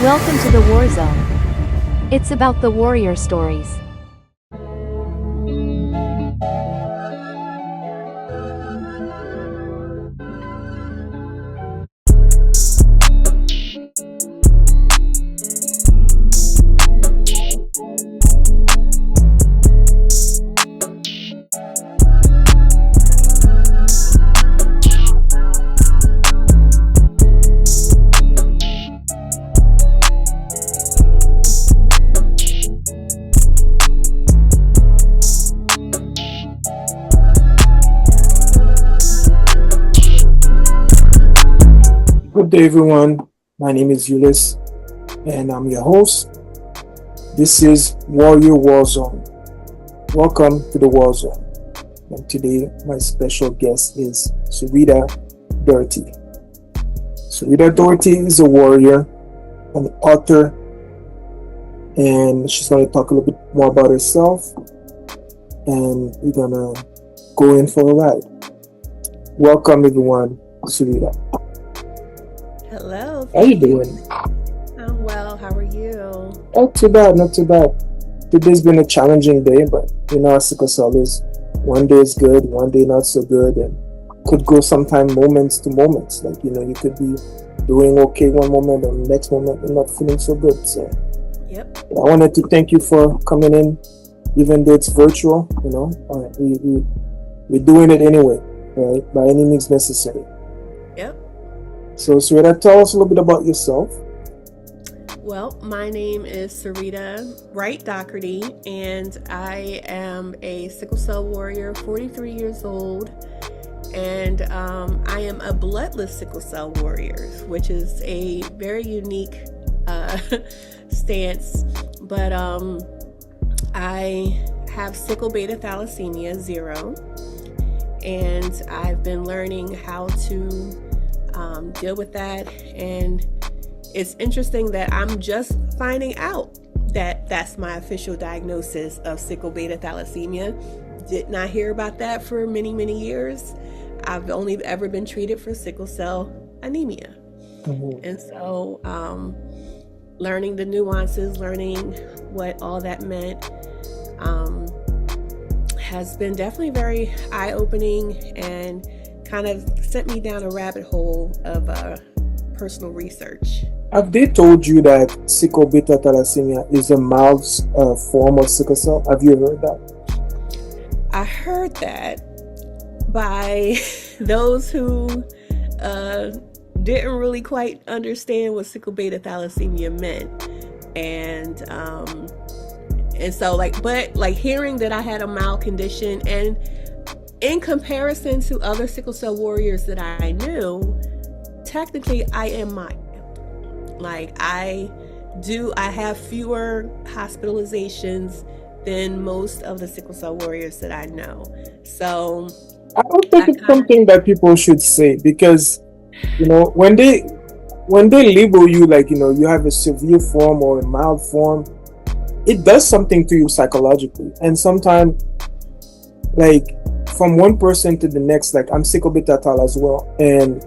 Welcome to the War Zone. It's about the warrior stories. Good day, everyone. My name is Ulyss, and I'm your host. This is Warrior War Zone. Welcome to the War Zone. And today, my special guest is Syreeta Dougherty. Syreeta Dougherty is a warrior, an author, and she's going to talk a little bit more about herself. And we're going to go in for a ride. Welcome, everyone, Syreeta. Hello. How you doing? I'm well. How are you? Not too bad, not too bad. Today's been a challenging day, but you know how sickle cell is. One day is good, one day not so good, and could go sometime moments to moments. Like, you know, you could be doing okay one moment and the next moment you're not feeling so good. So Yep. I wanted to thank you for coming in, even though it's virtual, you know. We're doing it anyway, right? By any means necessary. Yep. So Syreeta, tell us a little bit about yourself. Well, my name is Syreeta Wright Dougherty, and I am a Sickle Cell Warrior, 43 years old, and I am a bloodless Sickle Cell Warrior, which is a very unique stance. But I have sickle beta thalassemia 0, and I've been learning how to deal with that, and it's interesting that I'm just finding out that that's my official diagnosis of sickle beta thalassemia. Did not hear about that for many years. I've only ever been treated for sickle cell anemia. Mm-hmm. And so learning the nuances, learning what all that meant has been definitely very eye-opening and kind of sent me down a rabbit hole of personal research. Have they told you that sickle beta thalassemia is a mild form of sickle cell? Have you heard that? I heard that by those who didn't really quite understand what sickle beta thalassemia meant, and so but hearing that I had a mild condition, and in comparison to other sickle cell warriors that I knew, technically I am mild. I have fewer hospitalizations than most of the sickle cell warriors that I know. So I don't think it's something that people should say, because you know, when they label you, like, you know, you have a severe form or a mild form, it does something to you psychologically. And sometimes, like, from one person to the next, like, I'm sickle beta thal as well, and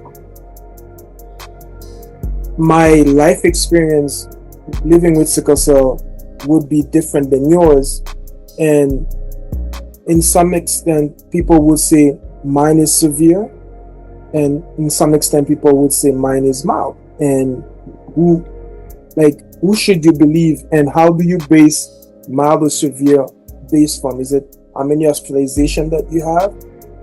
my life experience living with sickle cell would be different than yours, and in some extent people would say mine is severe, and in some extent people would say mine is mild. And who should you believe, and how do you base mild or severe based from? Is it how many hospitalization that you have,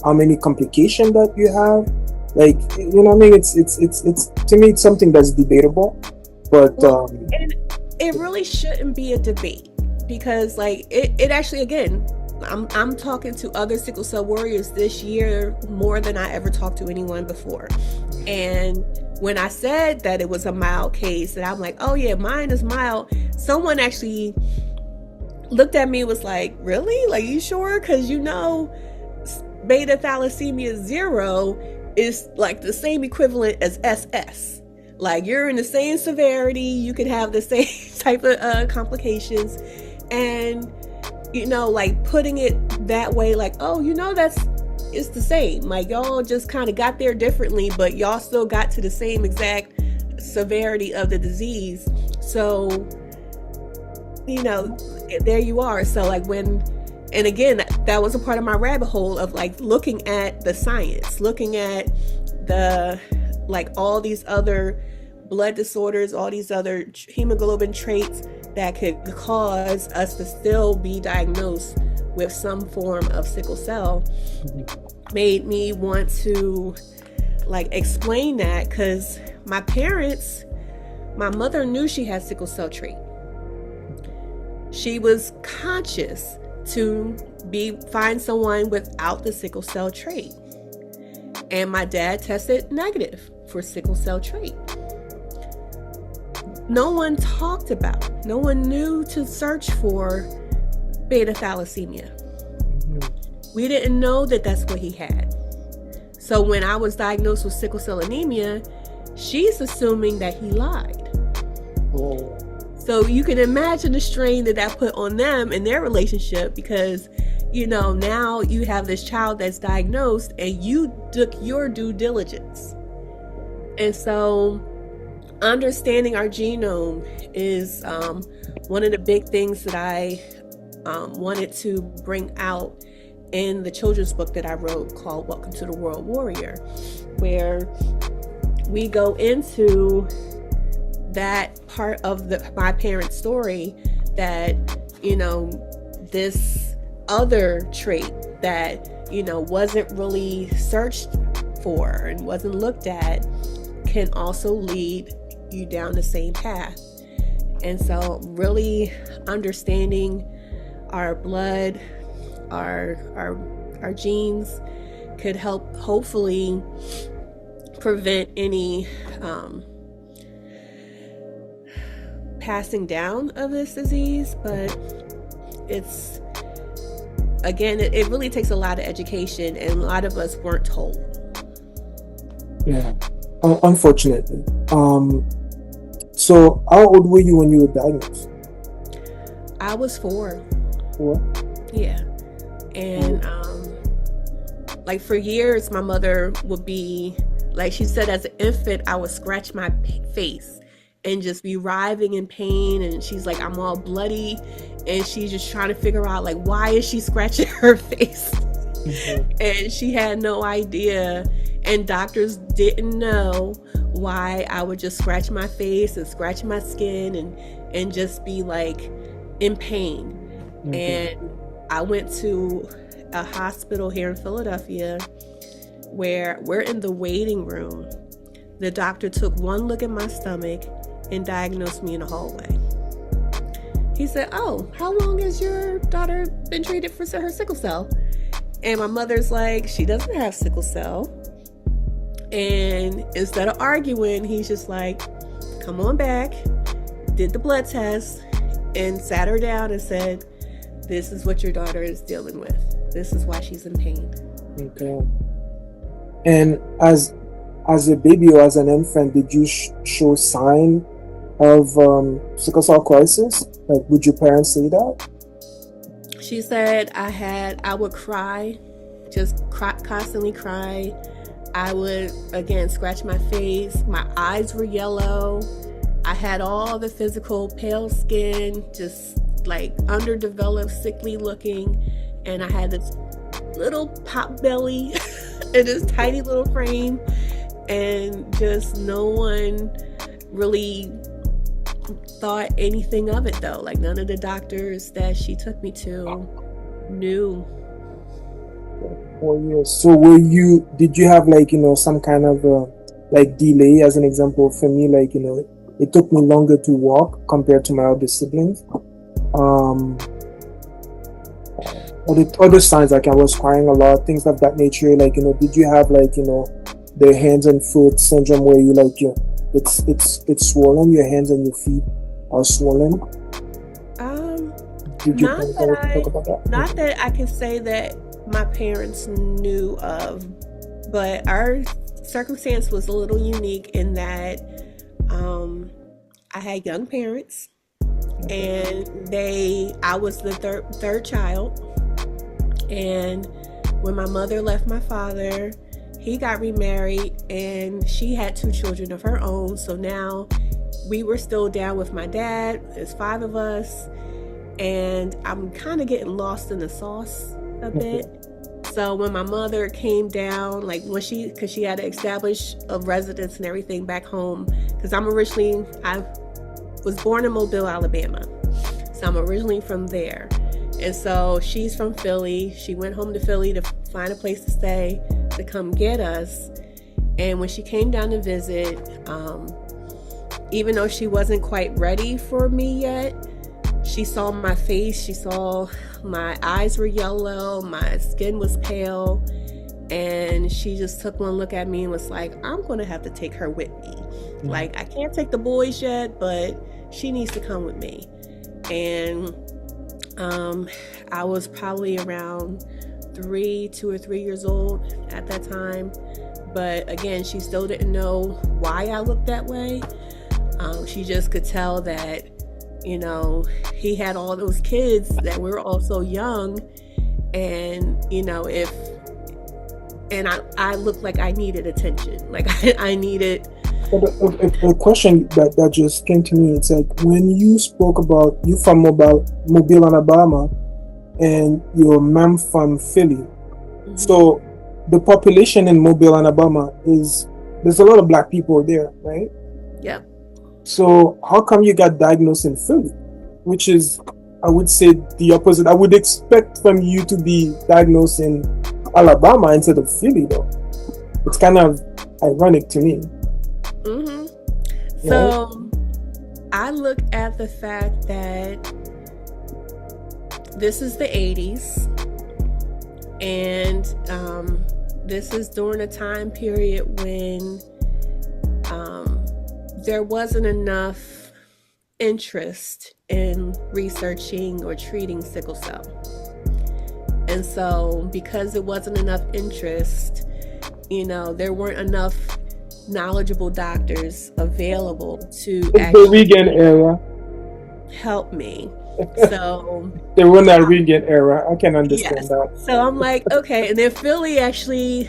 how many complications that you have? Like, you know what I mean? It's to me, it's something that's debatable, but and it really shouldn't be a debate, because it actually, again, I'm talking to other sickle cell warriors this year more than I ever talked to anyone before. And when I said that it was a mild case, and I'm like, oh yeah, mine is mild, someone actually looked at me and was like, really? Like, you sure? Because you know, beta thalassemia 0 is like the same equivalent as SS. Like, you're in the same severity, you could have the same type of complications, and you know, like, putting it that way, like, oh, you know, it's the same. Like, y'all just kind of got there differently, but y'all still got to the same exact severity of the disease. So, there you are. So like and again, that was a part of my rabbit hole of like looking at the science, looking at the, like all these other blood disorders, all these other hemoglobin traits that could cause us to still be diagnosed with some form of sickle cell, made me want to like explain that, because my mother knew she had sickle cell trait. She was conscious to find someone without the sickle cell trait. And my dad tested negative for sickle cell trait. No one talked about, no one knew to search for beta thalassemia. We didn't know that that's what he had. So when I was diagnosed with sickle cell anemia, she's assuming that he lied. Oh. So you can imagine the strain that put on them in their relationship, because, now you have this child that's diagnosed and you took your due diligence. And so understanding our genome is one of the big things that I wanted to bring out in the children's book that I wrote called Welcome to the World Warrior, where we go into that part of my parents' story, that this other trait that wasn't really searched for and wasn't looked at can also lead you down the same path. And so really understanding our blood, our genes could help hopefully prevent any passing down of this disease. But it's, again, it really takes a lot of education, and a lot of us weren't told. Yeah, unfortunately. So how old were you when you were diagnosed? I was 4. 4? Yeah. And like for years, my mother would be like, she said as an infant, I would scratch my face and just be writhing in pain. And she's like, I'm all bloody. And she's just trying to figure out, like, why is she scratching her face? Mm-hmm. And she had no idea. And doctors didn't know why I would just scratch my face and scratch my skin and just be like in pain. Mm-hmm. And I went to a hospital here in Philadelphia where we're in the waiting room. The doctor took one look at my stomach and diagnosed me in the hallway. He said, "Oh, how long has your daughter been treated for her sickle cell?" And my mother's like, "She doesn't have sickle cell." And instead of arguing, he's just like, "Come on back," did the blood test, and sat her down and said, "This is what your daughter is dealing with. This is why she's in pain." Okay. And as a baby or as an infant, did you show sign of sickle cell crisis? Like, would your parents say that? She said I would cry, constantly cry. I would, again, scratch my face. My eyes were yellow. I had all the physical pale skin, just like underdeveloped, sickly looking. And I had this little pop belly and this tiny little frame. And just no one really thought anything of it, though. Like, none of the doctors that she took me to knew. 4 years. So did you have like, some kind of like delay? As an example, for me, like, it took me longer to walk compared to my other siblings. Other signs, like I was crying a lot, things of that nature. Like, did you have like, the hands and foot syndrome where you like, it's swollen, your hands and your feet are swollen? Did you talk about that? Not that I can say that my parents knew of, but our circumstance was a little unique in that I had young parents, and I was the third child. And when my mother left my father, he got remarried and she had 2 children of her own. So now we were still down with my dad. There's 5 of us, and I'm kind of getting lost in the sauce a bit. So when my mother came down, like because she had to establish a residence and everything back home, because I was born in Mobile, Alabama. So I'm originally from there. And so she's from Philly. She went home to Philly to find a place to stay, to come get us. And when she came down to visit, even though she wasn't quite ready for me yet, she saw my face. She saw my eyes were yellow, my skin was pale, and she just took one look at me and was like, I'm going to have to take her with me. Like, I can't take the boys yet, but she needs to come with me. And I was probably around 2 or 3 years old at that time. But again, she still didn't know why I looked that way. She just could tell that, he had all those kids that were all so young. And, I looked like I needed attention. Like I needed... A question that just came to me, it's like, when you spoke about you from Mobile, Alabama, and your mom from Philly, so the population in Mobile, Alabama there's a lot of black people there, right? Yeah. So how come you got diagnosed in Philly, which is, I would say, the opposite? I would expect from you to be diagnosed in Alabama instead of Philly, though. It's kind of ironic to me. So I look at the fact that this is the 80s, and this is during a time period when there wasn't enough interest in researching or treating sickle cell. And so because there wasn't enough interest, there weren't enough knowledgeable doctors available to the Reagan era help me. So they were in that Reagan era. I can understand that. So I'm like, okay. And then Philly actually,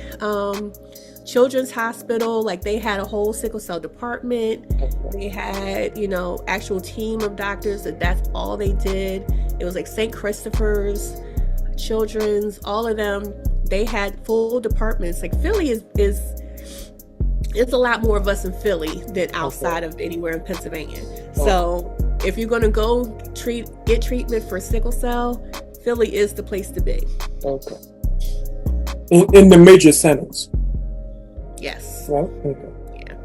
Children's Hospital, like they had a whole sickle cell department. They had, actual team of doctors that's all they did. It was like St. Christopher's, Children's, all of them. They had full departments. Like Philly it's a lot more of us in Philly than outside of anywhere in Pennsylvania. So if you're going to go get treatment for sickle cell, Philly is the place to be. Okay. In the major centers? Yes. Right? Okay. Yeah.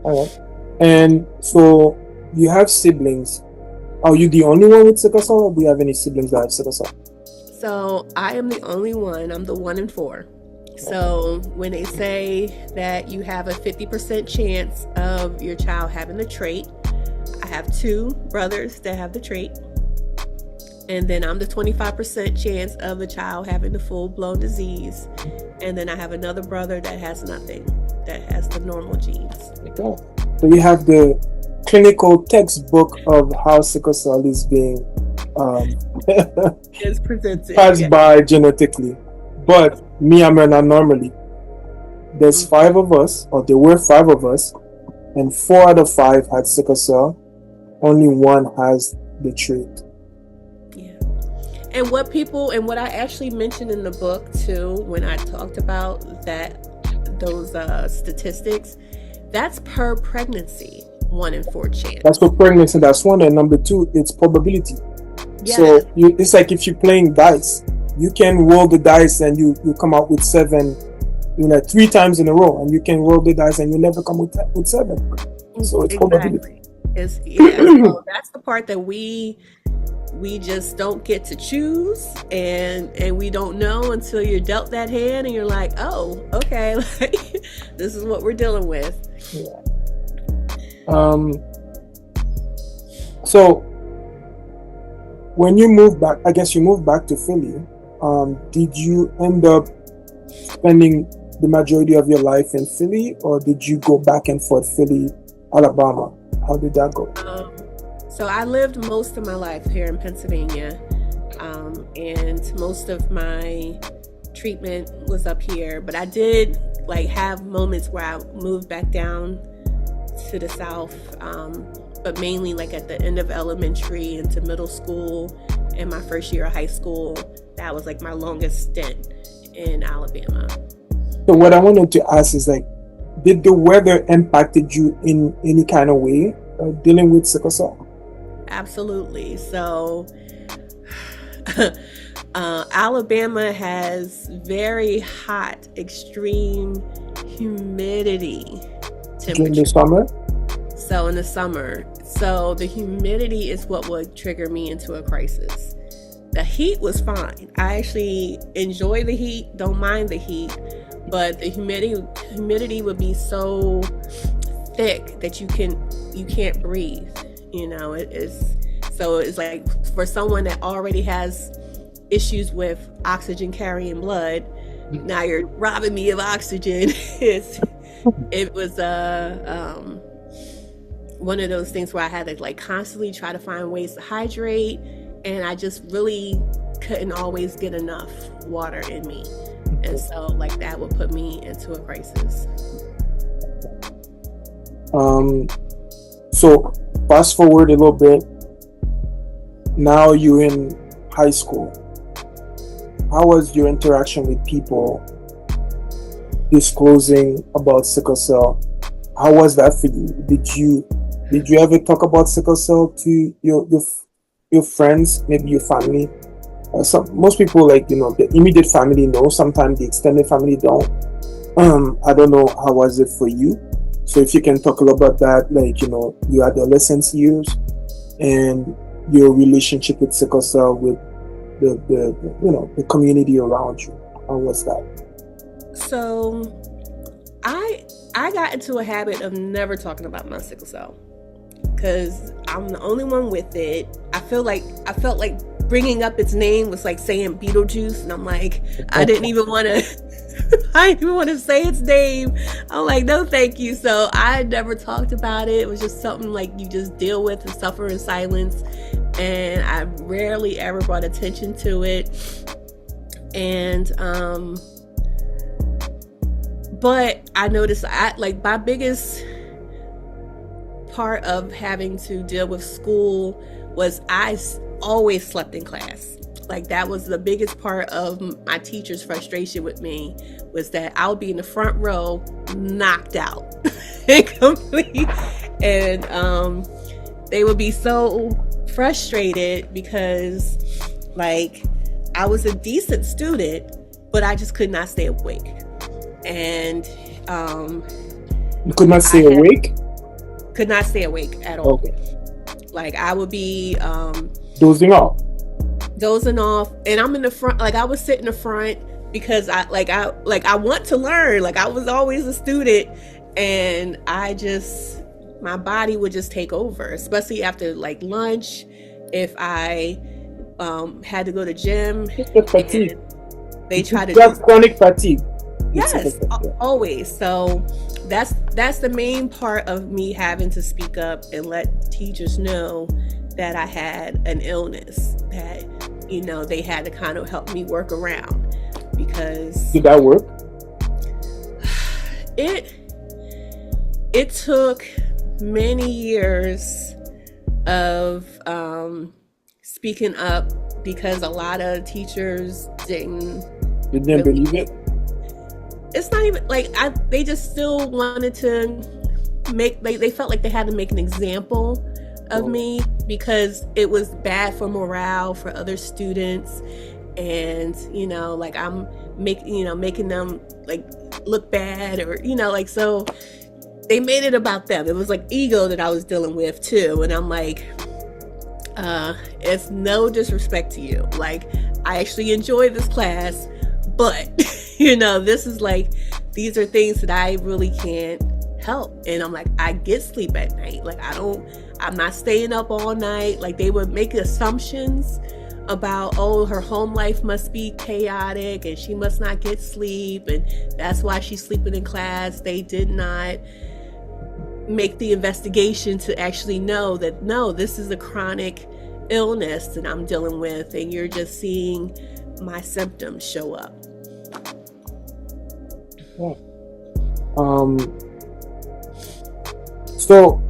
All right. And so you have siblings. Are you the only one with sickle cell, or do you have any siblings that have sickle cell? So I am the only one. I'm the 1 in 4. So when they say that you have a 50% chance of your child having the trait, I have 2 brothers that have the trait. And then I'm the 25% chance of the child having the full-blown disease. And then I have another brother that has nothing, that has the normal genes. Okay. So you have the clinical textbook of how sickle cell is being is presented. Passed by genetically. But me, I'm not normally. There's 5 of us, or there were 5 of us, and 4 out of 5 had sickle cell. Only 1 has the trait. Yeah. And what I actually mentioned in the book too, when I talked about those statistics, that's per pregnancy, 1 in 4 chance. That's for pregnancy. That's 1, and number 2, it's probability. Yeah. So it's like if you're playing dice. You can roll the dice and you come out with 7, 3 times in a row, and you can roll the dice and you never come with 7. So it's probability. So that's the part that we just don't get to choose, and we don't know until you're dealt that hand and you're like, oh, okay, like this is what we're dealing with. Yeah. So when you moved back, I guess you moved back to Philly. Did you end up spending the majority of your life in Philly, or did you go back and forth Philly, Alabama? How did that go? So I lived most of my life here in Pennsylvania, and most of my treatment was up here. But I did have moments where I moved back down to the south, but mainly like at the end of elementary into middle school and my first year of high school. That was like my longest stint in Alabama. So what I wanted to ask is like, did the weather impacted you in any kind of way dealing with sickle cell? Absolutely. So Alabama has very hot, extreme humidity During the temperature. summer? So in the summer, so the humidity is what would trigger me into a crisis. The heat was fine. I actually enjoy the heat, don't mind the heat, but the humidity would be so thick that you can't breathe. You know, it is, so it's like for someone that already has issues with oxygen carrying blood, now you're robbing me of oxygen. It was one of those things where I had to like constantly try to find ways to hydrate, and I just really couldn't always get enough water in me. And so like that would put me into a crisis. So fast forward a little bit. Now you're in high school. How was your interaction with people disclosing about sickle cell? How was that for you? Did you ever talk about sickle cell to your friends, maybe your family? Most people, like, you know, the immediate family know. Sometimes the extended family don't. I don't know, how was it for you? So if you can talk a little about that, like, you know, your adolescence years and your relationship with sickle cell, with the community around you. How was that? So I got into a habit of never talking about my sickle cell because I'm the only one with it. I felt like bringing up its name was like saying Beetlejuice, and I'm like, I didn't even want to say its name. I'm like, no, thank you. So I never talked about it. It was just something like you just deal with and suffer in silence. And I rarely ever brought attention to it. And, but I noticed my biggest part of having to deal with school was I always slept in class. Like that was the biggest part of my teacher's frustration with me, was that I would be in the front row, knocked out and complete. And they would be so frustrated because like I was a decent student, but I just could not stay awake. And you could not stay awake? Could not stay awake at all. Okay. Like I would be dozing off, and I'm in the front. Like I would sit in the front because I want to learn. Like I was always a student, and my body would just take over, especially after like lunch. If I had to go to gym, fatigue. They try to just chronic fatigue. Yes, always. So that's the main part of me having to speak up and let teachers know that I had an illness that, you know, they had to kind of help me work around. Because did that work? It took many years of speaking up, because a lot of teachers didn't believe it. It's not even like they just still wanted to they felt like they had to make an example of me, because it was bad for morale for other students. And, you know, like I'm making them like look bad, or, you know, like, so they made it about them. It was like ego that I was dealing with too. And I'm like, it's no disrespect to you. Like, I actually enjoy this class, but you know, this is like, these are things that I really can't help. And I'm like, I get sleep at night. Like, I'm not staying up all night. Like, they would make assumptions about, oh, her home life must be chaotic and she must not get sleep, and that's why she's sleeping in class. They did not make the investigation to actually know that, no, this is a chronic illness that I'm dealing with, and you're just seeing my symptoms show up. So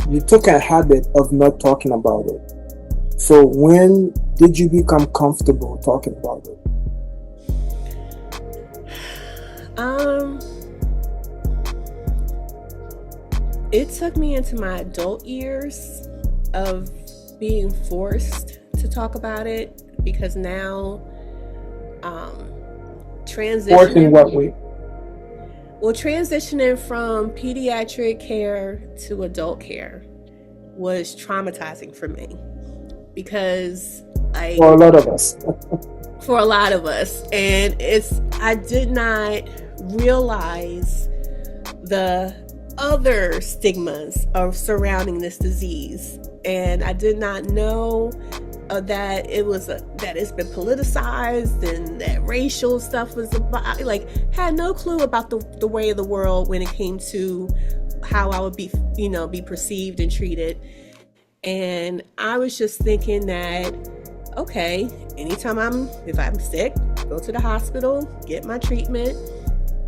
you took a habit of not talking about it. So when did you become comfortable talking about it? It took me into my adult years of being forced to talk about it, because now Forced in what way? transitioning from pediatric care to adult care was traumatizing for me, because For a lot of us. for a lot of us, and I did not realize the other stigmas of surrounding this disease, and I did not know that that it's been politicized, and that racial stuff was about, had no clue about the way of the world when it came to how I would be perceived and treated. And I was just thinking that, okay, anytime if I'm sick, go to the hospital, get my treatment.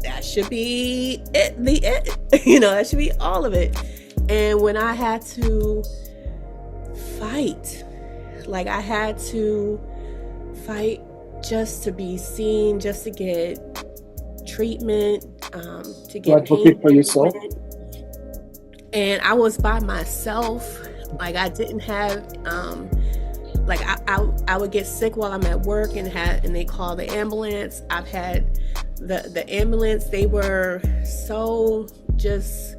That should be it. That should be all of it. And when I had to fight, I had to fight just to be seen, just to get treatment, to get advocate for yourself. And I was by myself. I didn't have, I would get sick while I'm at work, and they call the ambulance. I've had the ambulance, they were so just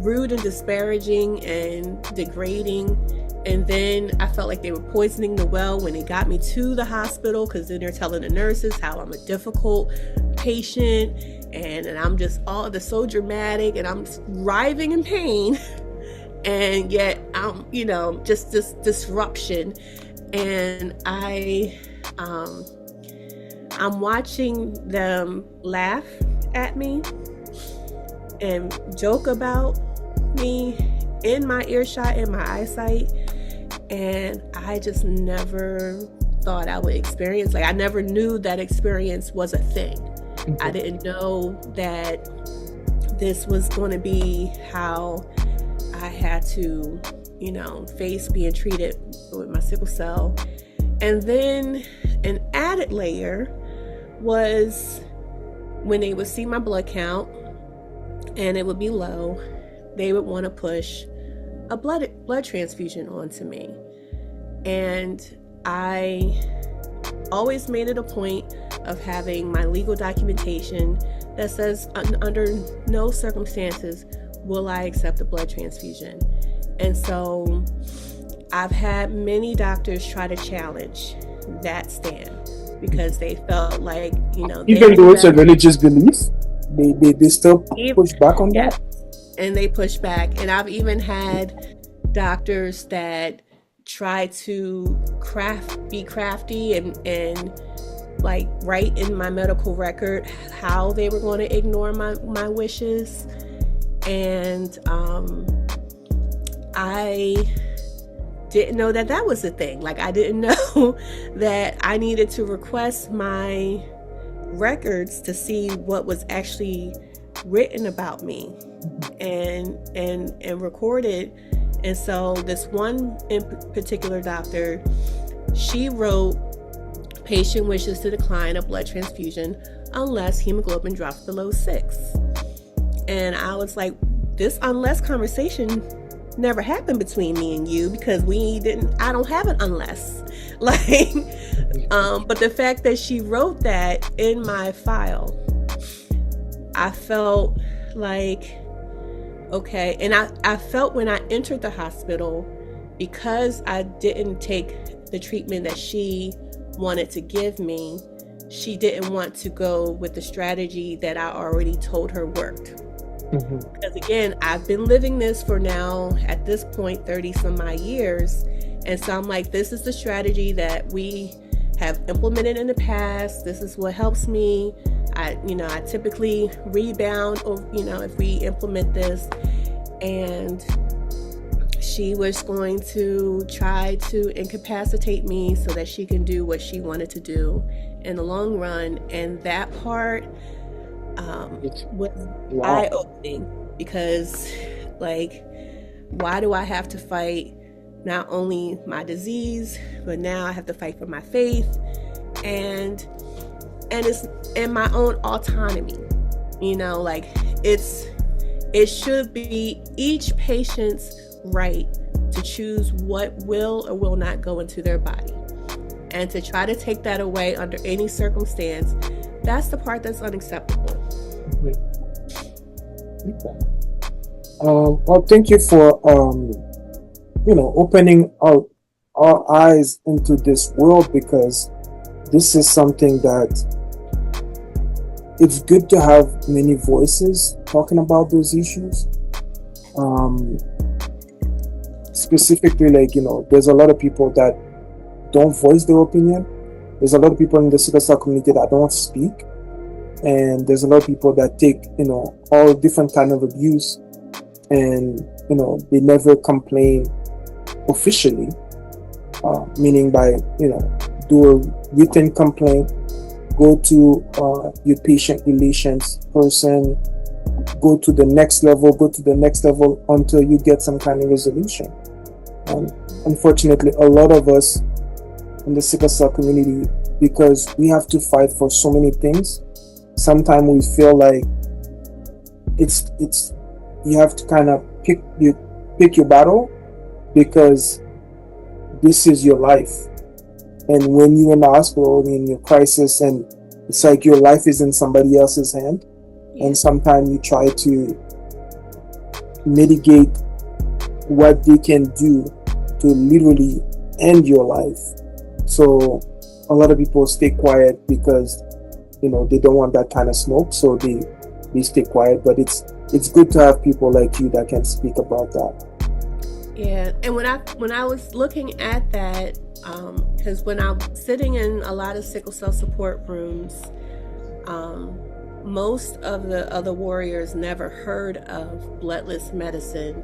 rude and disparaging and degrading. And then I felt like they were poisoning the well when they got me to the hospital, because then they're telling the nurses how I'm a difficult patient, and I'm just so dramatic, and I'm writhing in pain. And yet I'm, just this disruption. And I'm watching them laugh at me and joke about me in my earshot, in my eyesight. And I just never thought I would experience, I never knew that experience was a thing. I didn't know that this was going to be how I had to, face being treated with my sickle cell. And then an added layer was when they would see my blood count and it would be low, they would want to push a blood transfusion onto me. And I always made it a point of having my legal documentation that says under no circumstances will I accept a blood transfusion. And so I've had many doctors try to challenge that stand, because they felt like, even though it's a religious belief, they still push back on that. And they push back. And I've even had doctors that try to be crafty and write in my medical record how they were going to ignore my wishes. And I didn't know that was a thing. I didn't know that I needed to request my records to see what was actually written about me and recorded. And so this one in particular doctor, she wrote, patient wishes to decline a blood transfusion unless hemoglobin drops below 6. And I was like, this unless conversation never happened between me and you, because I don't have an unless. But the fact that she wrote that in my file, I felt like, okay. And I felt when I entered the hospital, because I didn't take the treatment that she wanted to give me, she didn't want to go with the strategy that I already told her worked. Because again, I've been living this for now, at this point, 30 some odd years. And so I'm like, this is the strategy that we have implemented in the past. This is what helps me. I typically rebound, if we implement this. And she was going to try to incapacitate me so that she can do what she wanted to do in the long run. And that part was eye-opening. because, like, why do I have to fight not only my disease, but now I have to fight for my faith and it's in my own autonomy. You know, like, it should be each patient's right to choose what will or will not go into their body. And to try to take that away under any circumstance, that's the part that's unacceptable. Well, thank you for opening our eyes into this world, because this is something that it's good to have many voices talking about those issues. Specifically, like, there's a lot of people that don't voice their opinion. There's a lot of people in the sickle cell community that don't speak. And there's a lot of people that take, all different kind of abuse, and, they never complain officially, meaning by, do a written complaint, go to your patient relations person, go to the next level until you get some kind of resolution. Unfortunately, a lot of us in the sickle cell community, because we have to fight for so many things, sometimes we feel like it's you have to kind of pick your battle, because this is your life. And when you're in the hospital in your crisis, and it's like your life is in somebody else's hand, and sometimes you try to mitigate what they can do to literally end your life. So a lot of people stay quiet because they don't want that kind of smoke, so they stay quiet. But it's good to have people like you that can speak about that. Yeah, and when I was looking at that, because when I'm sitting in a lot of sickle cell support rooms, most of the other warriors never heard of bloodless medicine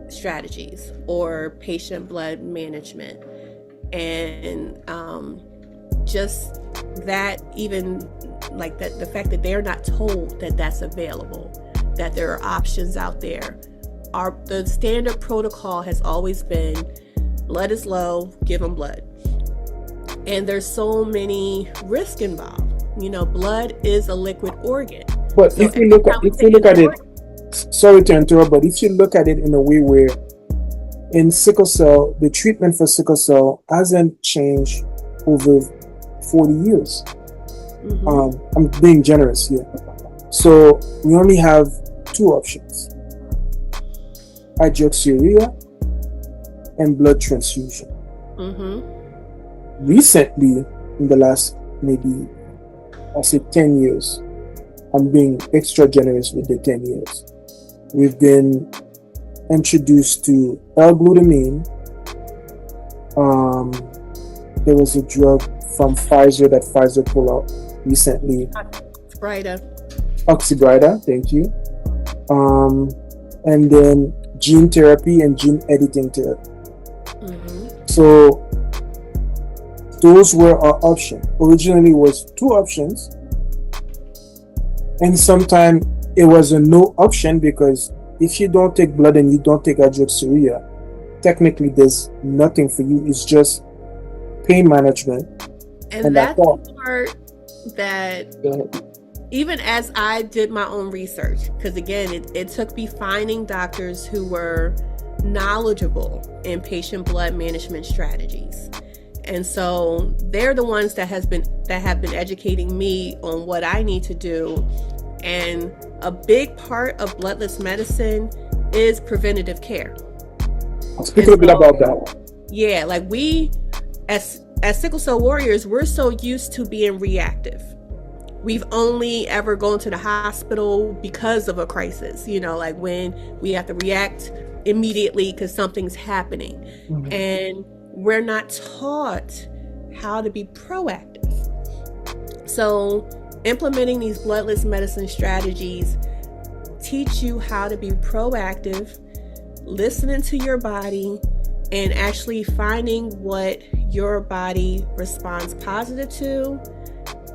strategies or patient blood management. And just that, even like that, the fact that they're not told that that's available, that there are options out there. The standard protocol has always been blood is low, give them blood. And there's so many risks involved. Blood is a liquid organ. But so if you look at it, sorry to interrupt, but if you look at it in a way where in sickle cell, the treatment for sickle cell hasn't changed over 40 years. Mm-hmm. I'm being generous here. So we only have two options: hydroxyurea and blood transfusion. Mm-hmm. Recently, in the last maybe, I say 10 years, I'm being extra generous with the 10 years, we've been introduced to L-glutamine. There was a drug from Pfizer that Pfizer pulled out recently. Oxybrida, thank you. And then gene therapy and gene editing therapy. Mm-hmm. So those were our options. Originally it was two options, and sometimes it was a no option, because if you don't take blood and you don't take hydroxyurea, technically there's nothing for you. It's just pain management. And that's the part that even as I did my own research, because again, it took me finding doctors who were knowledgeable in patient blood management strategies. And so they're the ones that have been educating me on what I need to do. And a big part of bloodless medicine is preventative care. Speak a little bit about that. Yeah, like we, as sickle cell warriors, we're so used to being reactive. We've only ever gone to the hospital because of a crisis, like when we have to react immediately because something's happening. Mm-hmm. And we're not taught how to be proactive. So implementing these bloodless medicine strategies teach you how to be proactive, listening to your body, and actually finding what your body responds positive to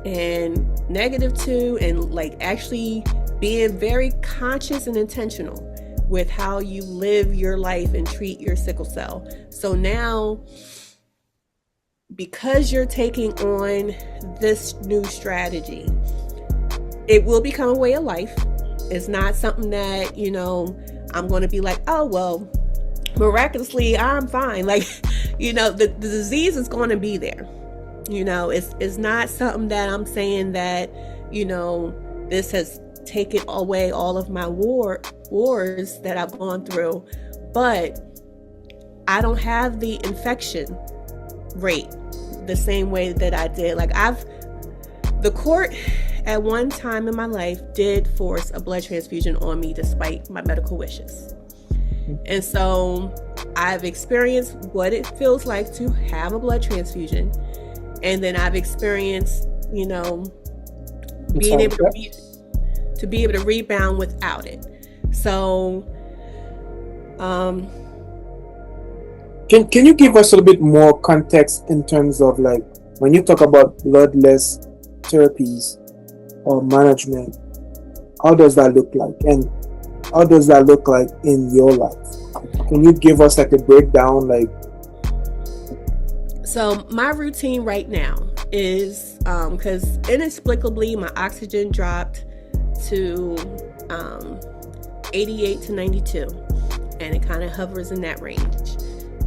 and negative to, and like actually being very conscious and intentional with how you live your life and treat your sickle cell. So now, because you're taking on this new strategy, it will become a way of life. It's not something that, I'm going to be like, oh, well, miraculously, I'm fine. Like, the disease is going to be there. It's not something that I'm saying that, this has taken away all of my wars that I've gone through, but I don't have the infection rate the same way that I did. Like the court at one time in my life did force a blood transfusion on me despite my medical wishes. And so I've experienced what it feels like to have a blood transfusion. And then I've experienced, being able to be able to rebound without it. So, can you give us a little bit more context in terms of, like, when you talk about bloodless therapies or management, how does that look like, and how does that look like in your life? Can you give us like a breakdown, like? So my routine right now is, because inexplicably my oxygen dropped to 88 to 92, and it kind of hovers in that range.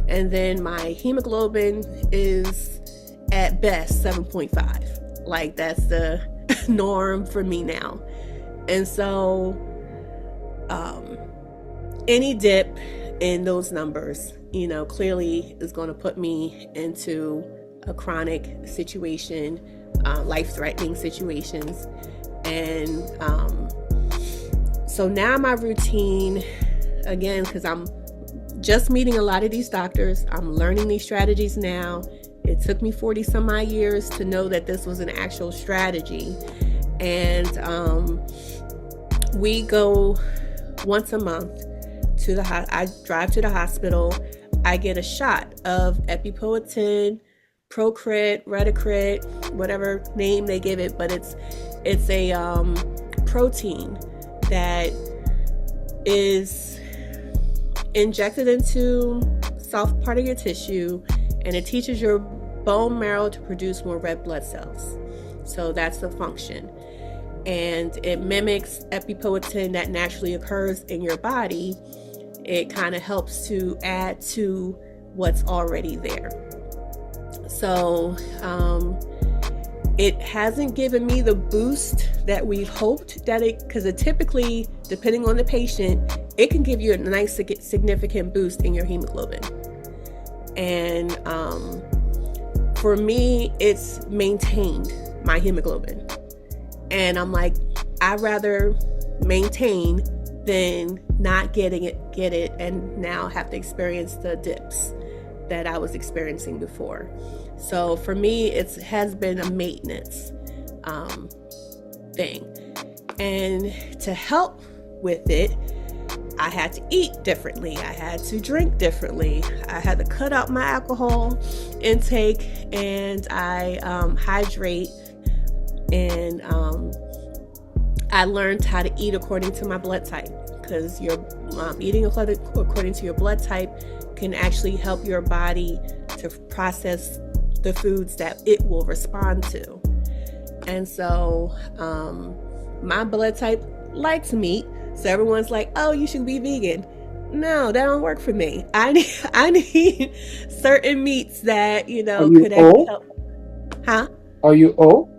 And then my hemoglobin is at best 7.5. Like, that's the norm for me now. And so any dip in those numbers, clearly is going to put me into a chronic situation, life-threatening situations. And so now my routine, again, because I'm just meeting a lot of these doctors, I'm learning these strategies now. It took me 40 some odd years to know that this was an actual strategy. And we go once a month to I drive to the hospital. I get a shot of Epipoetin, Procrit, Retacrit, whatever name they give it, but it's a protein that is injected into soft part of your tissue, and it teaches your bone marrow to produce more red blood cells. So that's the function. And it mimics Epipoetin that naturally occurs in your body. It kind of helps to add to what's already there. So it hasn't given me the boost that we've hoped that because it typically, depending on the patient, it can give you a nice significant boost in your hemoglobin. And for me, it's maintained my hemoglobin. And I'm like, I'd rather maintain than not get it and now have to experience the dips that I was experiencing before. So for me, it has been a maintenance thing. And to help with it, I had to eat differently. I had to drink differently. I had to cut out my alcohol intake, and I hydrate. And I learned how to eat according to my blood type, because your eating according to your blood type can actually help your body to process the foods that it will respond to. And so my blood type likes meat, so everyone's like, oh, you should be vegan. No, that don't work for me. I need certain meats that could actually help. Huh? Are you O?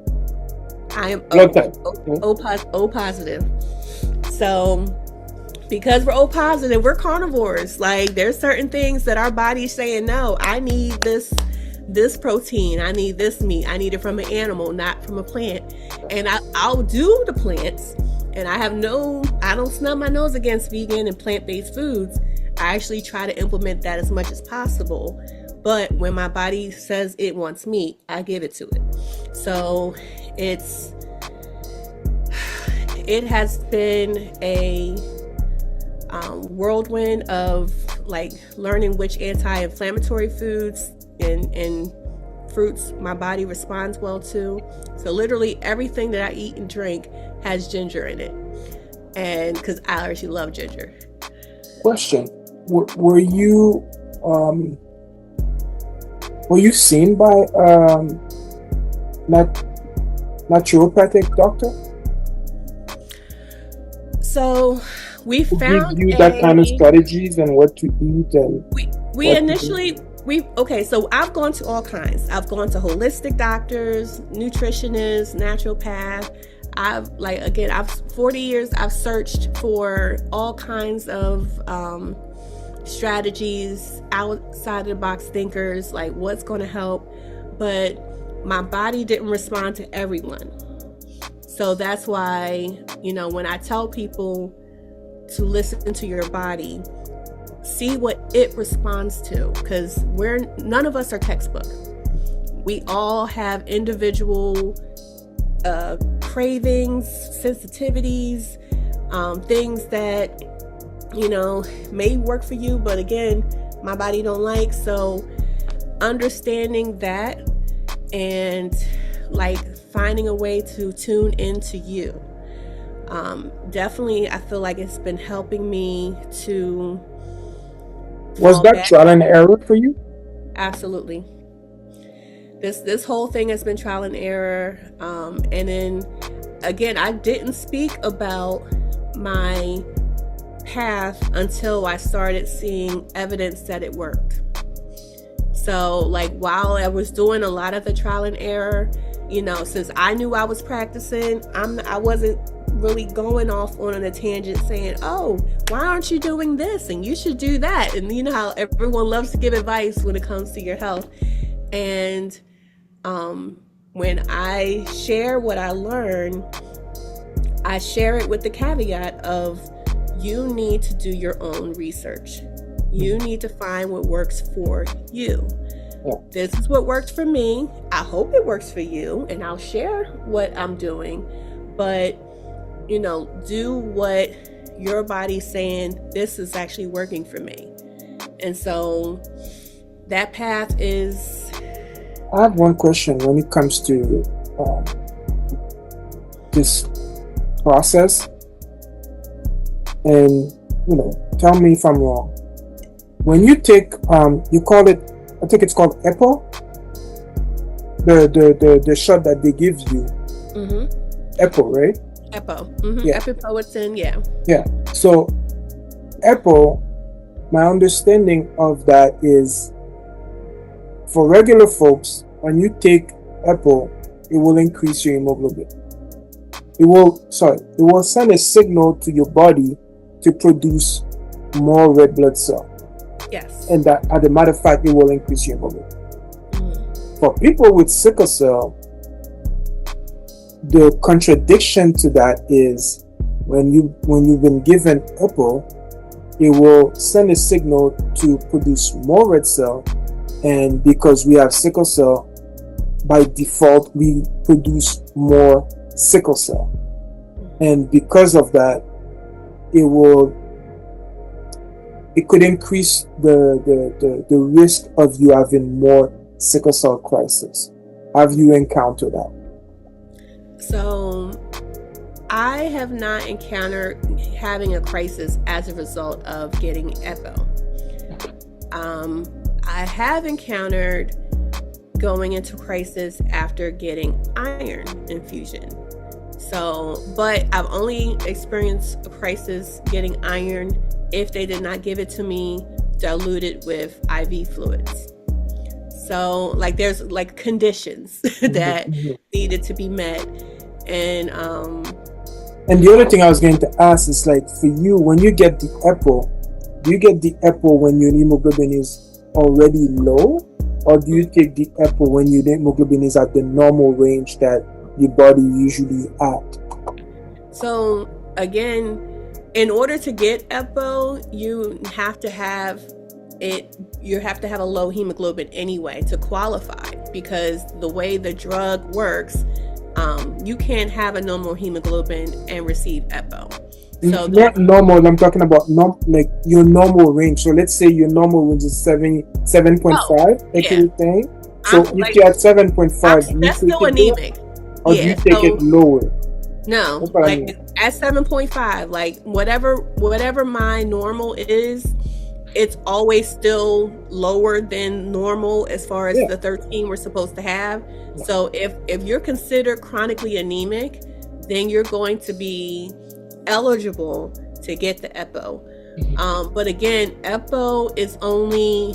I am O positive. So because we're O positive, we're carnivores. Like, there's certain things that our body's saying, no, I need this protein, I need this meat, I need it from an animal, not from a plant. And I'll do the plants, and I don't snub my nose against vegan and plant-based foods. I actually try to implement that as much as possible. But when my body says it wants meat, I give it to it. So it has been a whirlwind of like learning which anti-inflammatory foods and fruits my body responds well to. So literally everything that I eat and drink has ginger in it. and because I actually love ginger. Question: Were you seen by naturopathic doctor? So we Who found give you that kind of strategies and what to eat and we initially so I've gone to all kinds. I've gone to holistic doctors, nutritionists, naturopath. I've 40 years I've searched for all kinds of strategies, outside the box thinkers, like what's going to help, but my body didn't respond to everyone. So that's why, when I tell people to listen to your body, see what it responds to, because none of us are textbook. We all have individual cravings, sensitivities, things that may work for you, but again, my body don't like. So understanding that and finding a way to tune into you, definitely I feel like it's been helping me to. Was that trial and error for you? Absolutely. This whole thing has been trial and error. And then again, I didn't speak about my path until I started seeing evidence that it worked. So while I was doing a lot of the trial and error, since I knew I was practicing, I wasn't really going off on a tangent saying, oh, why aren't you doing this and you should do that, and you know how everyone loves to give advice when it comes to your health. And when I share what I learn, I share it with the caveat of you need to do your own research. You need to find what works for you. This is what worked for me. I hope it works for you, and I'll share what I'm doing. But do what your body's saying, this is actually working for me. And so that path is. I have one question when it comes to this process, and tell me if I'm wrong. When you take you call it, I think it's called EPO, the shot that they give you. EPO, right? EPO. Yeah. Epipoetin, yeah. Yeah. So EPO, my understanding of that is, for regular folks, when you take EPO, it will increase your hemoglobin. It will send a signal to your body to produce more red blood cell. Yes. And that, as a matter of fact, it will increase your hemoglobin. For people with sickle cell, the contradiction to that is when you've been given EPO, it will send a signal to produce more red cell, and because we have sickle cell, by default we produce more sickle cell, and because of that, it could increase the risk of you having more sickle cell crisis. Have you encountered that? So I have not encountered having a crisis as a result of getting EPO. I have encountered going into crisis after getting iron infusion. So, but I've only experienced a crisis getting iron if they did not give it to me diluted with IV fluids. So there's conditions that needed to be met. And the other thing I was going to ask is, for you, when you get the EPO, do you get the EPO when your hemoglobin is already low, or do you take the EPO when your hemoglobin is at the normal range that your body usually at? So again, in order to get EPO, you have to have a low hemoglobin anyway to qualify, because the way the drug works, you can't have a normal hemoglobin and receive EPO. So not normal, I'm talking about your normal range. So let's say your normal range is 7.5, thing. So if you're at 7.5, that's still anemic. or do you take it lower? No, That's what I like mean. at 7.5, like whatever my normal is, it's always still lower than normal as far as Yeah. the 13 we're supposed to have. So if you're considered chronically anemic, then you're going to be eligible to get the EPO. But again, EPO is only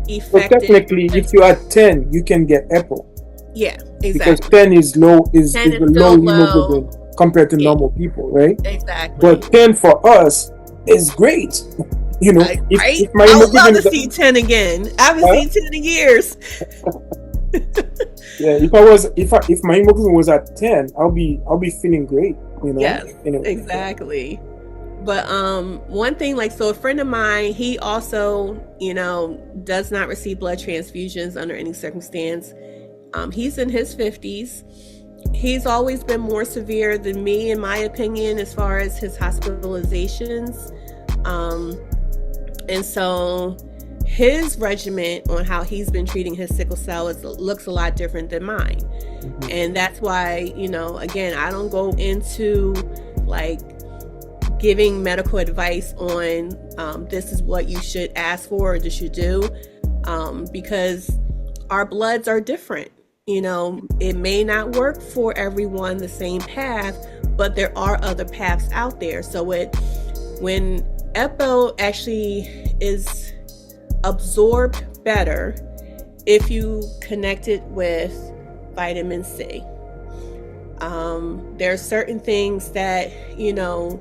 So effective. technically, if you're at 10, you can get EPO. Yeah, Because exactly. 10 is low, is 10 a is low still low. hemoglobin compared to Yeah. normal people, right? Exactly. But 10 for us is great. You know, Right? if my I would love hemoglobin to see 10 again. I haven't seen 10 in years. yeah, if my hemoglobin was at 10, I'll be feeling great, you know. Yes, Anyway. exactly. But one thing, like, so a friend of mine, he also, you know, does not receive blood transfusions under any circumstance. He's in his 50s. He's always been more severe than me, in my opinion, as far as his hospitalizations. And so his regimen on how he's been treating his sickle cell looks a lot different than mine. And that's why, you know, again, I don't go into like giving medical advice on this is what you should ask for or this you do, because our bloods are different. You know, it may not work for everyone the same path, but there are other paths out there. So when EPO actually is absorbed better if you connect it with vitamin C. There are certain things that, you know,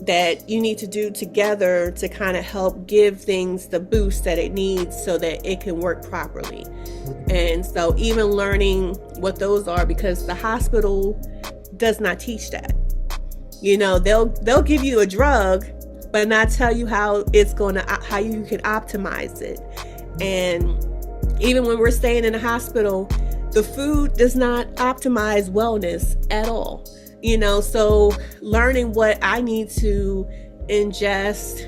that you need to do together to kind of help give things the boost that it needs so that it can work properly. And so even learning what those are, because the hospital does not teach that. You know, they'll give you a drug, but not tell you how you can optimize it. And even when we're staying in the hospital, the food does not optimize wellness at all. You know, so learning what I need to ingest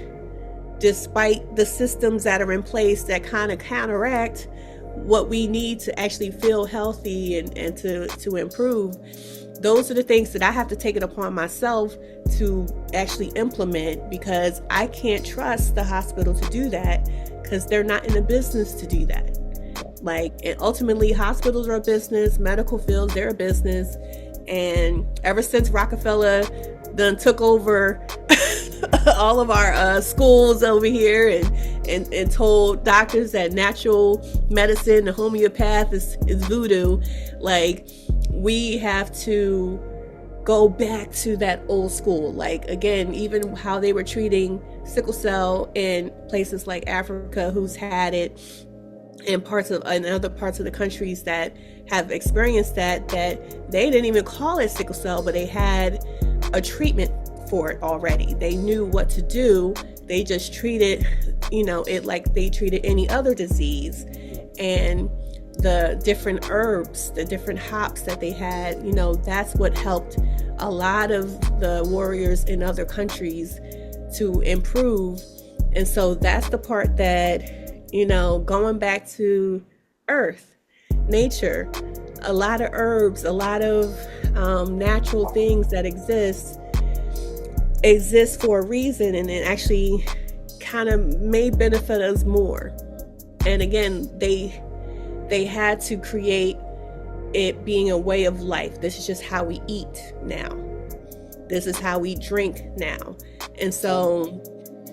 despite the systems that are in place that kind of counteract what we need to actually feel healthy and to improve. Those are the things that I have to take it upon myself to actually implement, because I can't trust the hospital to do that, because they're not in a business to do that. Like, and ultimately hospitals are a business, medical fields, they're a business. And ever since Rockefeller done took over all of our schools over here and told doctors that natural medicine, the homeopath is voodoo, like, we have to go back to that old school. Like, again, even how they were treating sickle cell in places like Africa, who's had it, in other parts of the countries that have experienced that they didn't even call it sickle cell, but they had a treatment for it already. They knew what to do. They just treated, you know, it like they treated any other disease. And the different herbs, the different hops that they had, you know, that's what helped a lot of the warriors in other countries to improve. And so that's the part that, you know, going back to earth, nature, a lot of herbs, a lot of natural things that exist for a reason, and it actually kind of may benefit us more. And again, they had to create it being a way of life. This is just how we eat now. This is how we drink now. And so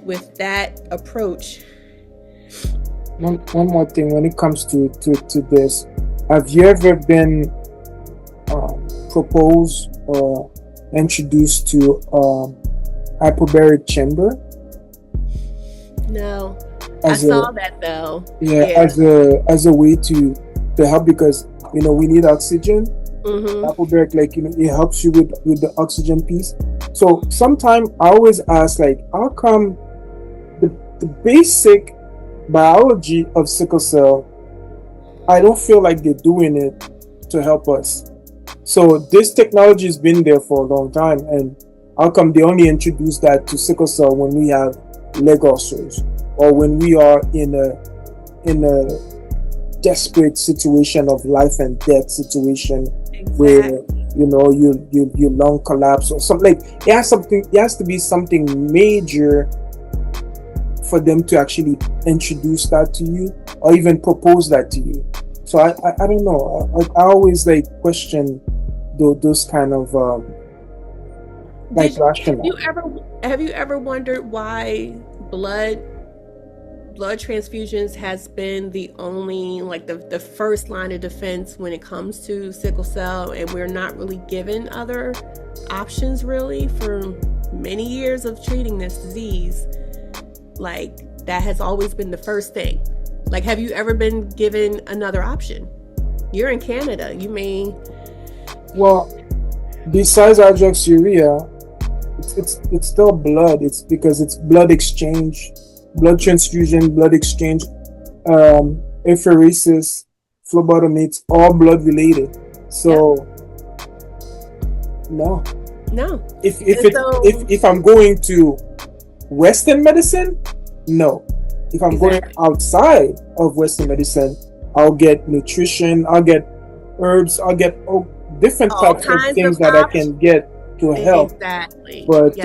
with that approach, one more thing when it comes to this, have you ever been proposed or introduced to hyperbaric chamber? No, I saw that though. Yeah, as a way to help, because, you know, we need oxygen. Hyperbaric, like, you know, it helps you with the oxygen piece. So sometimes I always ask, like, how come the basic biology of sickle cell, I don't feel like they're doing it to help us. So this technology has been there for a long time, and how come they only introduce that to sickle cell when we have leg ulcers, or when we are in a desperate situation of life and death situation where Exactly. your lung collapse or something. Like it has to be something major for them to actually introduce that to you or even propose that to you. So I don't know. I always like question those kind of like rational. Have you ever wondered why blood transfusions has been the only, like, the first line of defense when it comes to sickle cell, and we're not really given other options really for many years of treating this disease? Like, that has always been the first thing. Like, have you ever been given another option? You're in Canada. You may. Well, besides hydroxyurea, it's still blood. It's because it's blood exchange, blood transfusion, blood exchange, apheresis, phlebotomy. It's all blood related. So no. If I'm going to Western medicine, no. If I'm going outside of Western medicine, I'll get nutrition, I'll get herbs, I'll get different types of things that I can get to help. Exactly. But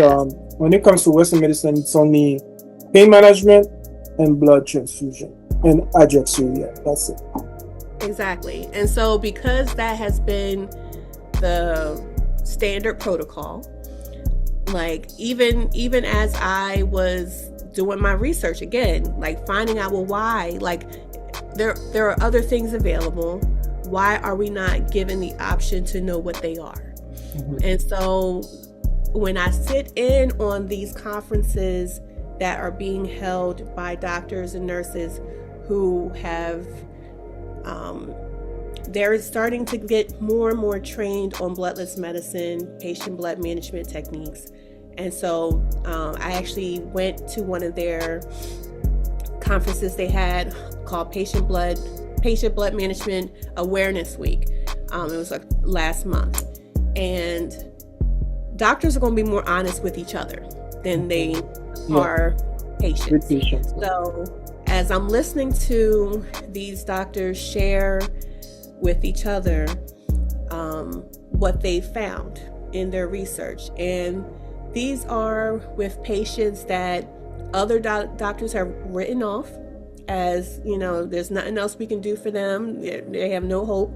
when it comes to Western medicine, it's only pain management and blood transfusion and hydroxyurea. That's it. Exactly. And so because that has been the standard protocol, like even as I was doing my research again, like finding out, well, why, like there are other things available. Why are we not given the option to know what they are? Mm-hmm. And so when I sit in on these conferences that are being held by doctors and nurses who have, they're starting to get more and more trained on bloodless medicine, patient blood management techniques. And so I actually went to one of their conferences they had called Patient Blood Management Awareness Week. It was like last month. And doctors are going to be more honest with each other than they are patients. So as I'm listening to these doctors share with each other what they found in their research, and these are with patients that other doctors have written off as, there's nothing else we can do for them. They have no hope.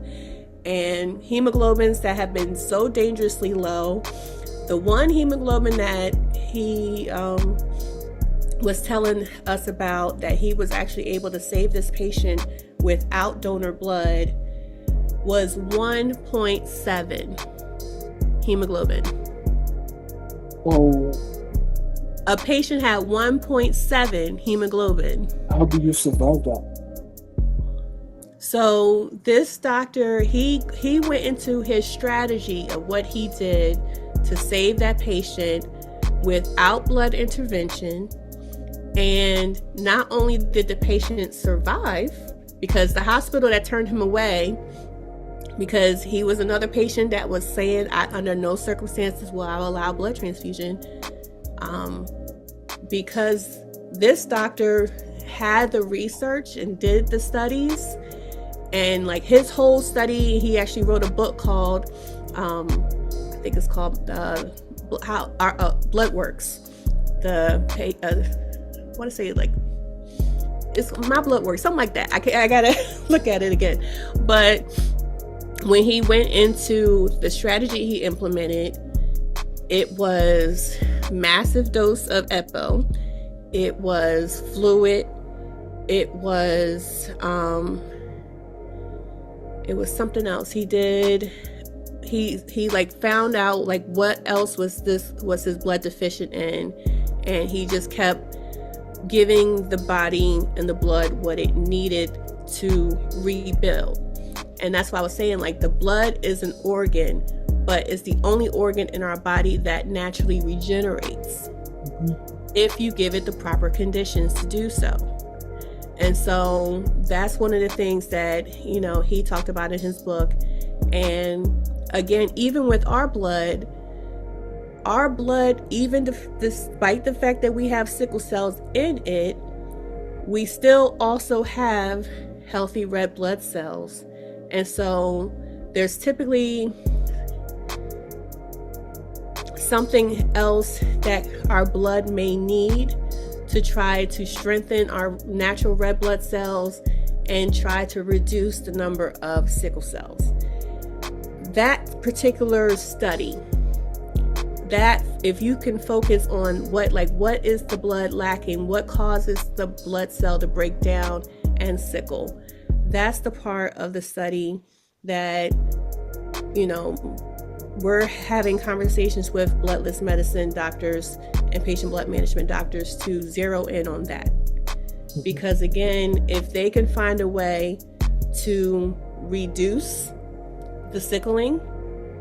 And hemoglobins that have been so dangerously low. The one hemoglobin that he was telling us about, that he was actually able to save this patient without donor blood, was 1.7 hemoglobin. Oh. A patient had 1.7 hemoglobin. How do you survive that? So this doctor, he went into his strategy of what he did to save that patient without blood intervention. And not only did the patient survive, because the hospital that turned him away, because he was another patient that was saying, under no circumstances will I allow blood transfusion, because this doctor had the research and did the studies, and like his whole study, he actually wrote a book called, I think it's called How Our Blood Works. I want to say it like, it's My Blood Works, something like that. I gotta look at it again. But when he went into the strategy he implemented, it was massive dose of EPO. It was fluid. It was something else he did. He like found out like what else was his blood deficient in, and he just kept giving the body and the blood what it needed to rebuild. And that's why I was saying, like, the blood is an organ, but it's the only organ in our body that naturally regenerates if you give it the proper conditions to do so. And so that's one of the things that, he talked about in his book. And again, even with our blood, even despite the fact that we have sickle cells in it, we still also have healthy red blood cells. And so there's typically something else that our blood may need to try to strengthen our natural red blood cells and try to reduce the number of sickle cells. That particular study, that if you can focus on what is the blood lacking, what causes the blood cell to break down and sickle, that's the part of the study that, we're having conversations with bloodless medicine doctors and patient blood management doctors to zero in on that. Because again, if they can find a way to reduce the sickling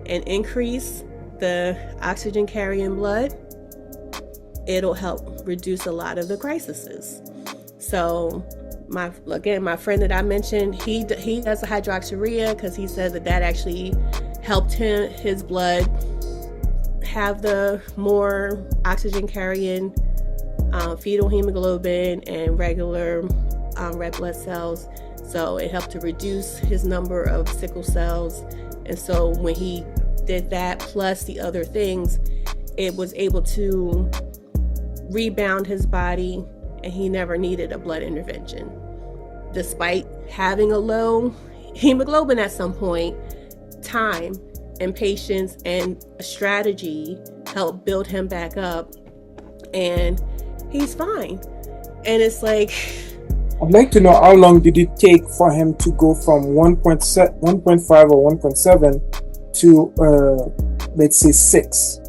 and increase the oxygen carrying blood, it'll help reduce a lot of the crises. So my friend that I mentioned, he does the hydroxyurea because he said that actually helped his blood have the more oxygen carrying fetal hemoglobin and regular red blood cells. So it helped to reduce his number of sickle cells. And so when he did that plus the other things, it was able to rebound his body, and he never needed a blood intervention. Despite having a low hemoglobin at some point, time and patience and a strategy helped build him back up, and he's fine. And it's like, I'd like to know, how long did it take for him to go from 1.5 or 1.7 to let's say 6?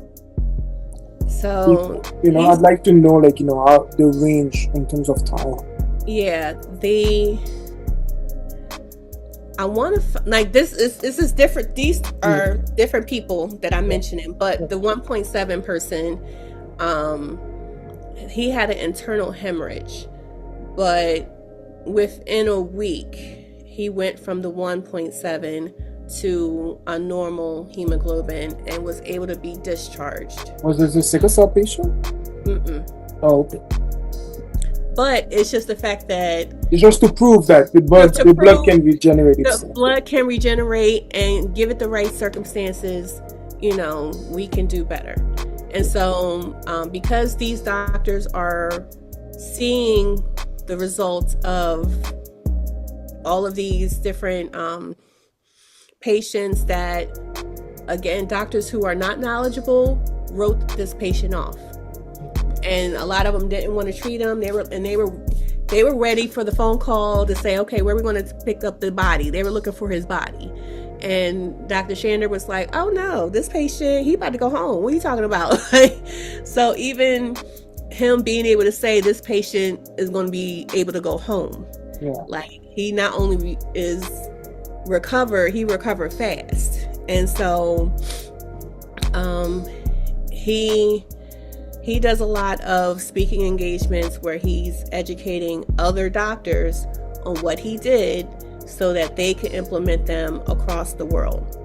so I'd like to know how the range in terms of time. yeah, I want to this is different. These are different people that I'm mentioning, but the 1.7 person, he had an internal hemorrhage, but within a week he went from the 1.7 to a normal hemoglobin and was able to be discharged. Was this a sickle cell patient? Oh, okay. But it's just the fact that it's just to prove that the blood can regenerate itself. The blood can regenerate, and give it the right circumstances, we can do better. And so because these doctors are seeing the results of all of these different patients that, again, doctors who are not knowledgeable wrote this patient off. And a lot of them didn't want to treat him. They were ready for the phone call to say, okay, where are we going to pick up the body? They were looking for his body. And Dr. Shander was like, oh no, this patient, he about to go home. What are you talking about? So even him being able to say this patient is going to be able to go home. Yeah. He not only he recovered fast. And so he does a lot of speaking engagements where he's educating other doctors on what he did so that they can implement them across the world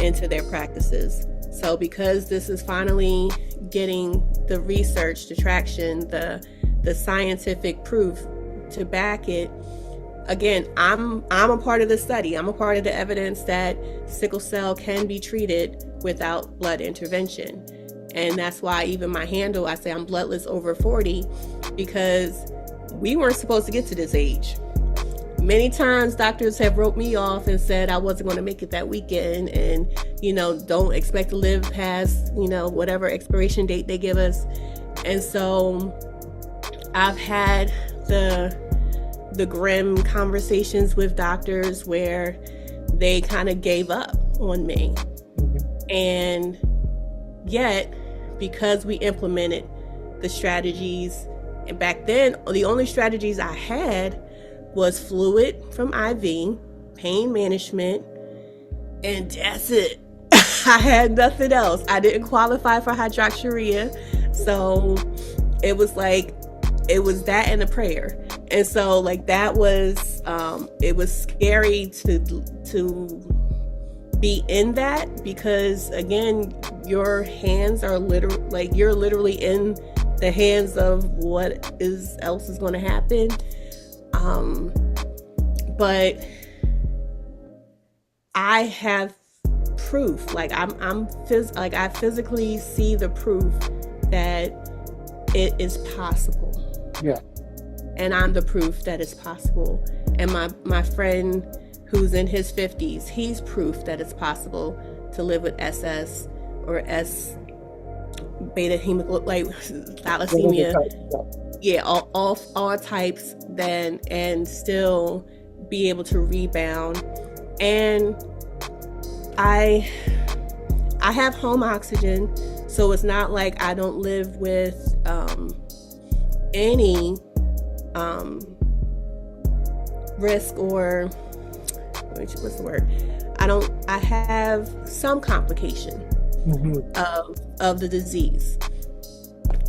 into their practices. So because this is finally getting the research, the traction, the scientific proof to back it, again, I'm a part of the study. I'm a part of the evidence that sickle cell can be treated without blood intervention. And that's why even my handle, I say I'm bloodless over 40, because we weren't supposed to get to this age. Many times doctors have wrote me off and said I wasn't going to make it that weekend, and don't expect to live past whatever expiration date they give us. And so I've had the grim conversations with doctors where they kind of gave up on me. And yet, because we implemented the strategies, and back then the only strategies I had was fluid from IV, pain management, and that's it. I had nothing else. I didn't qualify for hydroxyurea, so it was that and a prayer. And so that was it was scary to be in that, because again, your hands are you're literally in the hands of what else is going to happen. but I have proof. Like I physically see the proof that it is possible. Yeah. And I'm the proof that it's possible. And my friend who's in his 50s, he's proof that it's possible to live with SS or S beta hemoglobin, like thalassemia. Yeah, all types, then, and still be able to rebound. And I have home oxygen, so it's not like I don't live with any risk, or what's the word? I have some complication of the disease.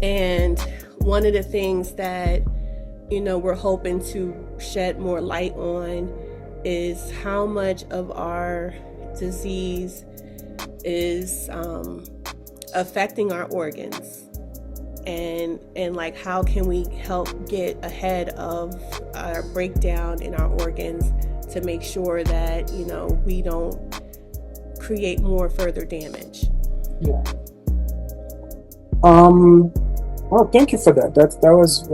And one of the things that, we're hoping to shed more light on is how much of our disease is affecting our organs, and like how can we help get ahead of our breakdown in our organs to make sure that we don't create more further damage. Yeah. Well, thank you for that. That was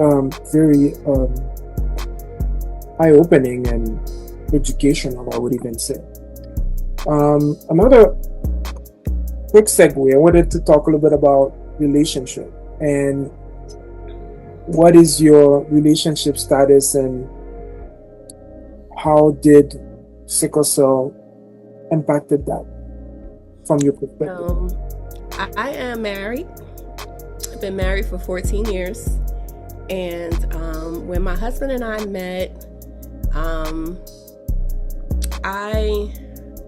very eye-opening and educational, I would even say. Another quick segue, I wanted to talk a little bit about relationship and what is your relationship status and how did sickle cell impacted that from your perspective? I am married. I've been married for 14 years. And when my husband and I met,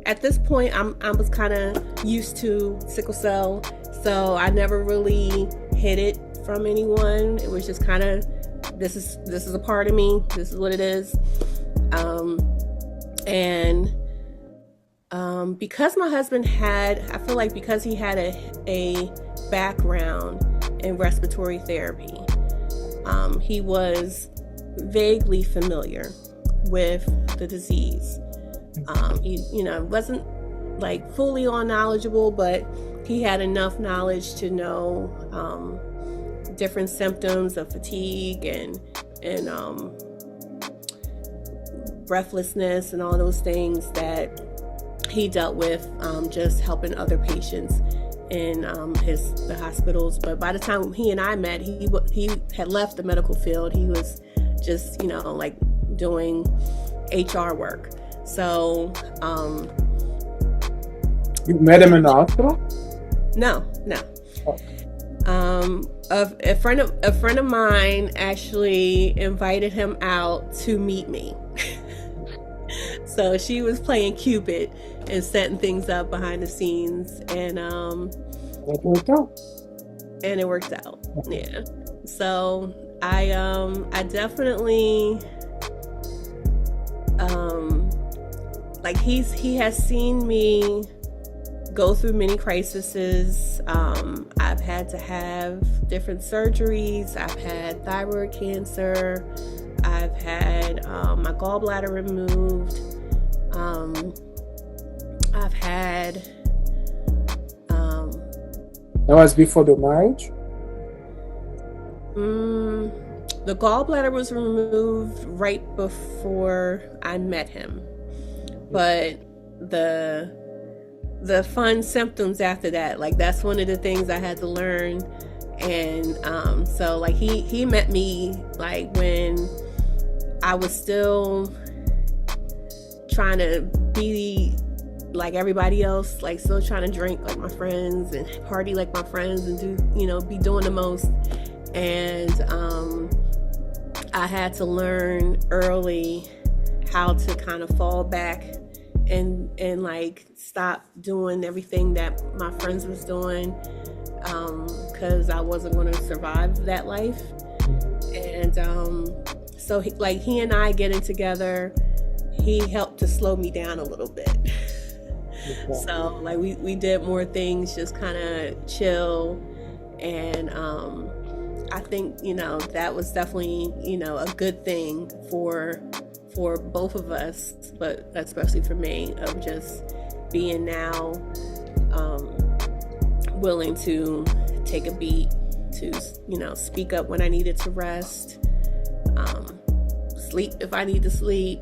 at this point, I was kind of used to sickle cell, so I never really hid it from anyone. It was just kind of, this is a part of me. This is what it is. Because my husband I feel like because he had a background in respiratory therapy, he was vaguely familiar with the disease. He, wasn't like fully on knowledgeable, but he had enough knowledge to know different symptoms of fatigue and breathlessness and all those things that he dealt with, just helping other patients in the hospitals. But by the time he and I met, he had left the medical field. He was just like doing HR work. So you met him in the hospital? No. Oh. A friend of mine actually invited him out to meet me. So she was playing Cupid and setting things up behind the scenes, and it worked out. And it worked out. Yeah. So I definitely like he has seen me go through many crises. I've had to have different surgeries. I've had thyroid cancer. I've had my gallbladder removed. I've had that was before the marriage? The gallbladder was removed right before I met him, but the fun symptoms after that, like that's one of the things I had to learn. And so like he met me like when I was still trying to be like everybody else, like still trying to drink like my friends and party like my friends and do, be doing the most. And I had to learn early how to kind of fall back and like stop doing everything that my friends was doing, because I wasn't going to survive that life. And so he and I getting together, he helped to slow me down a little bit. So like we did more things, just kind of chill. And I think that was definitely a good thing for for both of us, but especially for me, of just being now willing to take a beat, to, you know, speak up when I needed to rest, sleep if I need to sleep,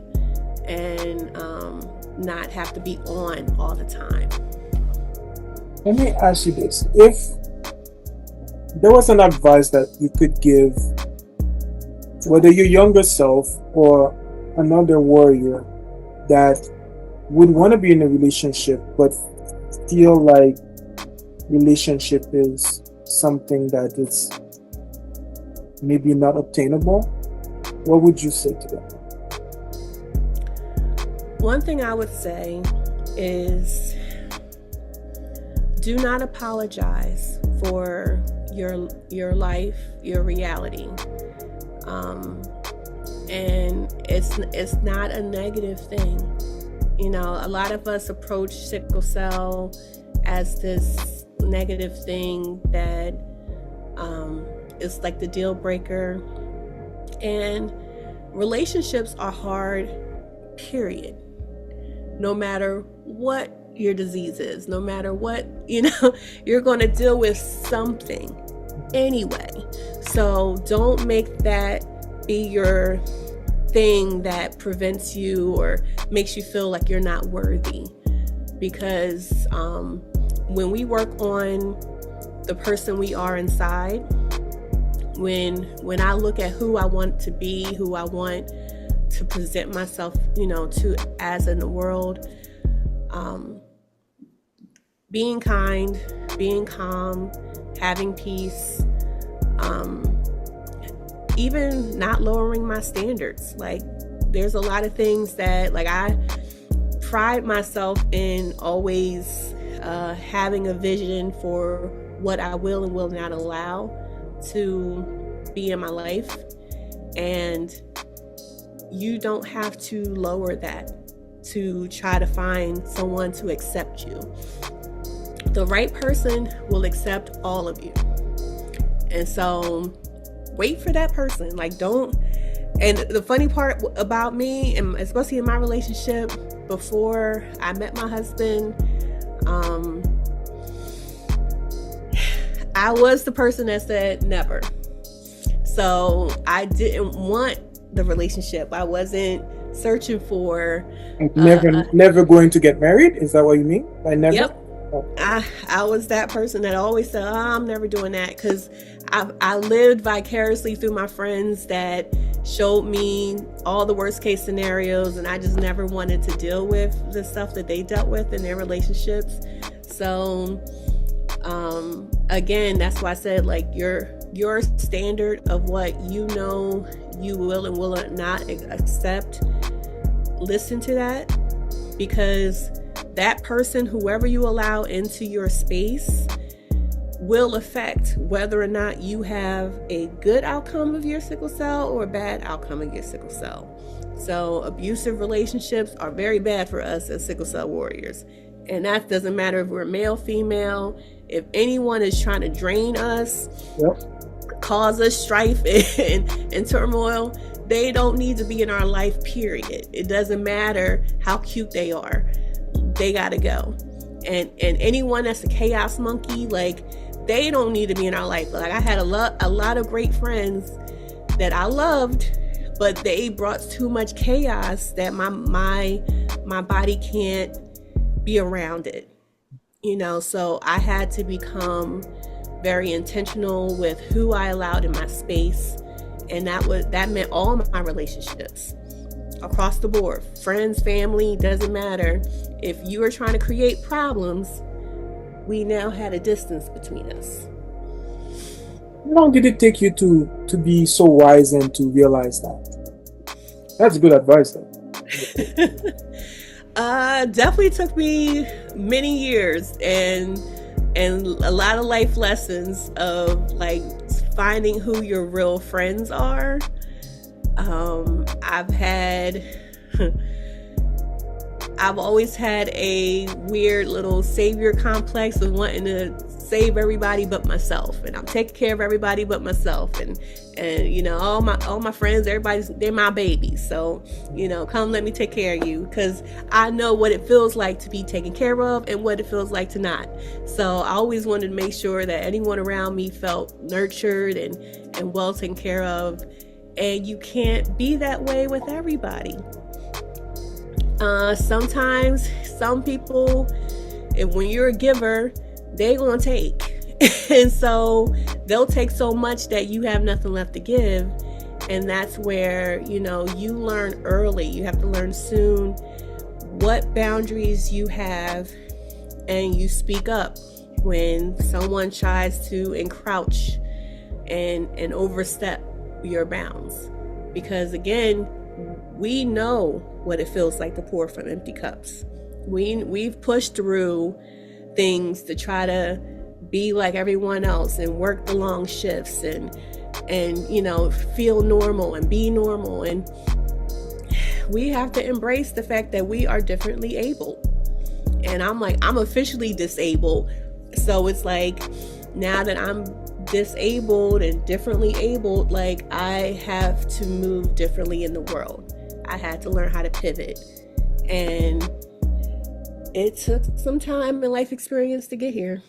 and not have to be on all the time. Let me ask you this. If there was an advice that you could give, whether your younger self or another warrior that would want to be in a relationship but feel like relationship is something that is maybe not obtainable, what would you say to them? One thing I would say is, do not apologize for your life, your reality. And it's not a negative thing. You know, a lot of us approach sickle cell as this negative thing that is like the deal breaker. And relationships are hard, period. No matter what your disease is, no matter what, you know, you're going to deal with something anyway. So don't make that be your thing that prevents you or makes you feel like you're not worthy. Because when we work on the person we are inside, when I look at who I want to be, who I want to present myself, you know, to as in the world, being kind, being calm, having peace, even not lowering my standards. Like, there's a lot of things that, like, I pride myself in always having a vision for what I will and will not allow to be in my life. And you don't have to lower that to try to find someone to accept you. The right person will accept all of you. And so wait for that person. Like, don't. And the funny part about me, and especially in my relationship before I met my husband, I was the person that said never. So I didn't want the relationship. I wasn't searching for never going to get married. Is that what you mean by never? Yep. I was that person that always said, I'm never doing that, because I lived vicariously through my friends that showed me all the worst case scenarios, and I just never wanted to deal with the stuff that they dealt with in their relationships. So again, that's why I said, like, your standard of what you know you will and will not accept, listen to that, because that person, whoever you allow into your space, will affect whether or not you have a good outcome of your sickle cell or a bad outcome of your sickle cell. So abusive relationships are very bad for us as sickle cell warriors. And that doesn't matter if we're male, female. If anyone is trying to drain us, cause us strife and turmoil, they don't need to be in our life, period. It doesn't matter how cute they are. They gotta go. And anyone that's a chaos monkey, like, they don't need to be in our life. Like, I had a lot of great friends that I loved, but they brought too much chaos that my body can't be around it. You know, so I had to become very intentional with who I allowed in my space, and that meant all my relationships across the board, friends, family, doesn't matter. If you were trying to create problems, we now had a distance between us. How long did it take you to be so wise and to realize that? That's good advice, though. Definitely took me many years and a lot of life lessons of, like, finding who your real friends are. I've always had a weird little savior complex of wanting to save everybody but myself, and I'm taking care of everybody but myself, and you know, all my friends, they're my babies, so you know, come let me take care of you, because I know what it feels like to be taken care of and what it feels like to not. So I always wanted to make sure that anyone around me felt nurtured and well taken care of, and you can't be that way with everybody. Sometimes some people, when you're a giver, they gonna take. And so they'll take so much that you have nothing left to give. And that's where, you know, you learn early. You have to learn soon what boundaries you have, and you speak up when someone tries to encroach and overstep your bounds. Because again, we know what it feels like to pour from empty cups. We've pushed through things to try to be like everyone else and work the long shifts and you know, feel normal and be normal. And we have to embrace the fact that we are differently able. And I'm officially disabled. So it's like, now that I'm disabled and differently abled, like, I have to move differently in the world. I had to learn how to pivot. And it took some time and life experience to get here.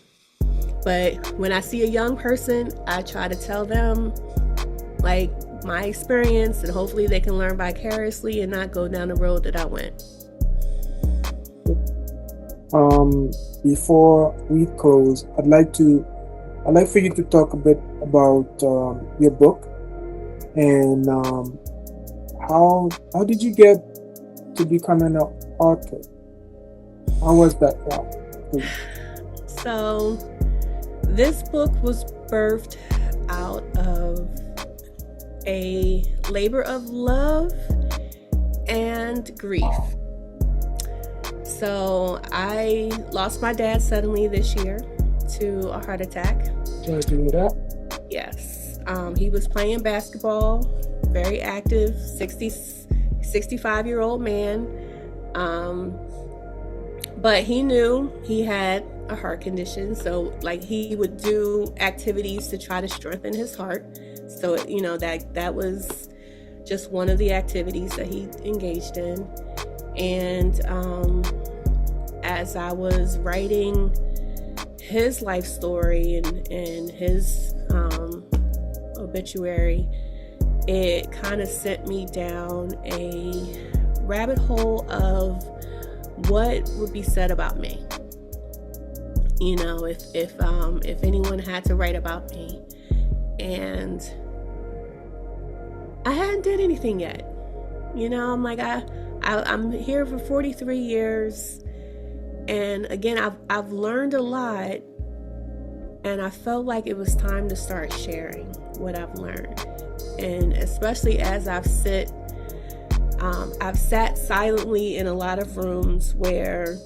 But when I see a young person, I try to tell them, like, my experience, and hopefully they can learn vicariously and not go down the road that I went. Before we close, I'd like for you to talk a bit about your book, and how did you get to becoming an author? How was that? So this book was birthed out of a labor of love and grief. So I lost my dad suddenly this year to a heart attack. Sorry to hear that. Yes. He was playing basketball, very active, 65-year-old man. But he knew he had a heart condition. So like, he would do activities to try to strengthen his heart. So, you know, that was just one of the activities that he engaged in. And as I was writing his life story and his obituary, it kind of sent me down a rabbit hole of what would be said about me. You know, if anyone had to write about me. And I hadn't did anything yet. You know, I'm like, I'm here for 43 years. And again, I've learned a lot, and I felt like it was time to start sharing what I've learned. And especially as I've sat silently in a lot of rooms where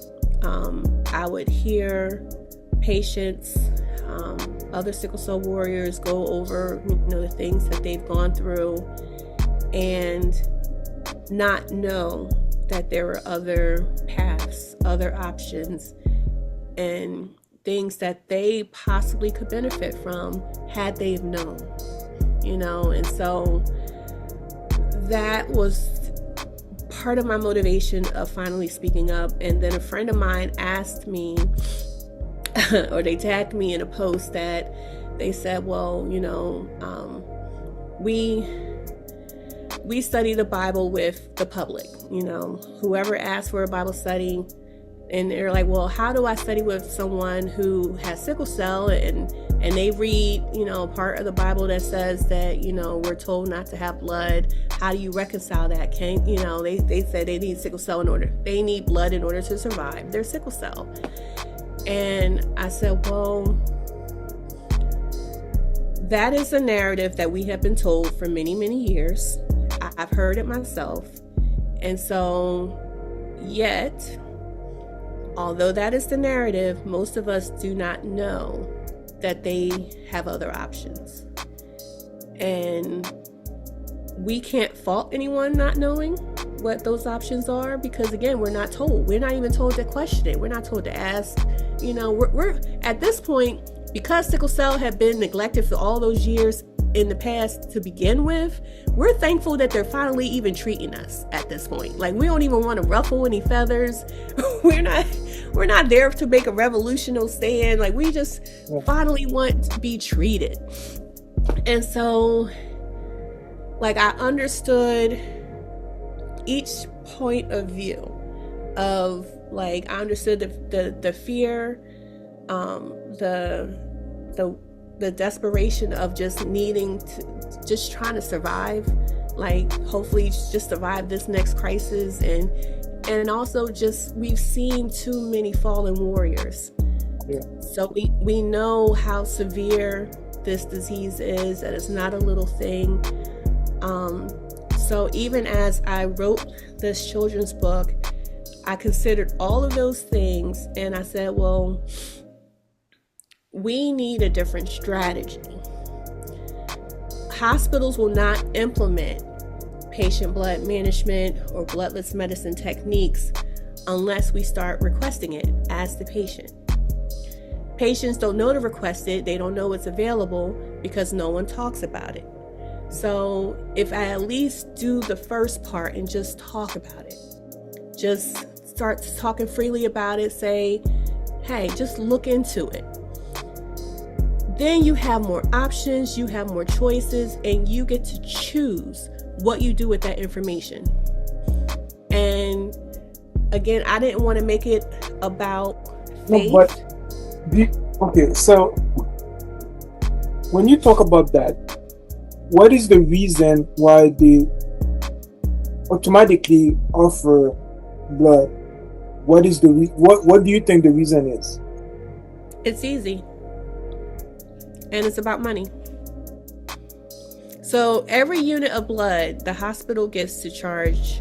I would hear patients, other sickle cell warriors go over, you know, the things that they've gone through, and not know that there were other paths, other options, and things that they possibly could benefit from had they've known, you know. And so that was part of my motivation of finally speaking up. And then a friend of mine asked me, or they tagged me in a post that they said, well, you know, we study the Bible with the public, you know, whoever asks for a Bible study. And they're like, well, how do I study with someone who has sickle cell and they read, you know, part of the Bible that says that, you know, we're told not to have blood. How do you reconcile that? You know, they said they need sickle cell they need blood in order to survive their sickle cell. And I said, well, that is a narrative that we have been told for many, many years. I've heard it myself. And so, yet, although that is the narrative, most of us do not know that they have other options. And we can't fault anyone not knowing what those options are, because again, we're not told. We're not even told to question it. We're not told to ask. You know, we're at this point, because sickle cell had been neglected for all those years in the past to begin with, we're thankful that they're finally even treating us at this point. Like, we don't even want to ruffle any feathers. we're not there to make a revolutionary stand. Like, we just finally want to be treated. And so, like, I understood each point of view of, like, I understood the fear, the desperation of just needing to, just trying to survive, like, hopefully just survive this next crisis, and also just, we've seen too many fallen warriors. So we know how severe this disease is, that it's not a little thing. So even as I wrote this children's book, I considered all of those things, and I said, well, we need a different strategy. Hospitals will not implement patient blood management or bloodless medicine techniques unless we start requesting it as the patient. Patients don't know to request it. They don't know it's available because no one talks about it. So if I at least do the first part and just talk about it, just start talking freely about it, say, hey, just look into it. Then you have more options, you have more choices, and you get to choose what you do with that information. And again, I didn't want to make it about faith. Okay, so when you talk about that, what is the reason why they automatically offer blood? What is the what do you think the reason is? It's easy. And it's about money. So every unit of blood, the hospital gets to charge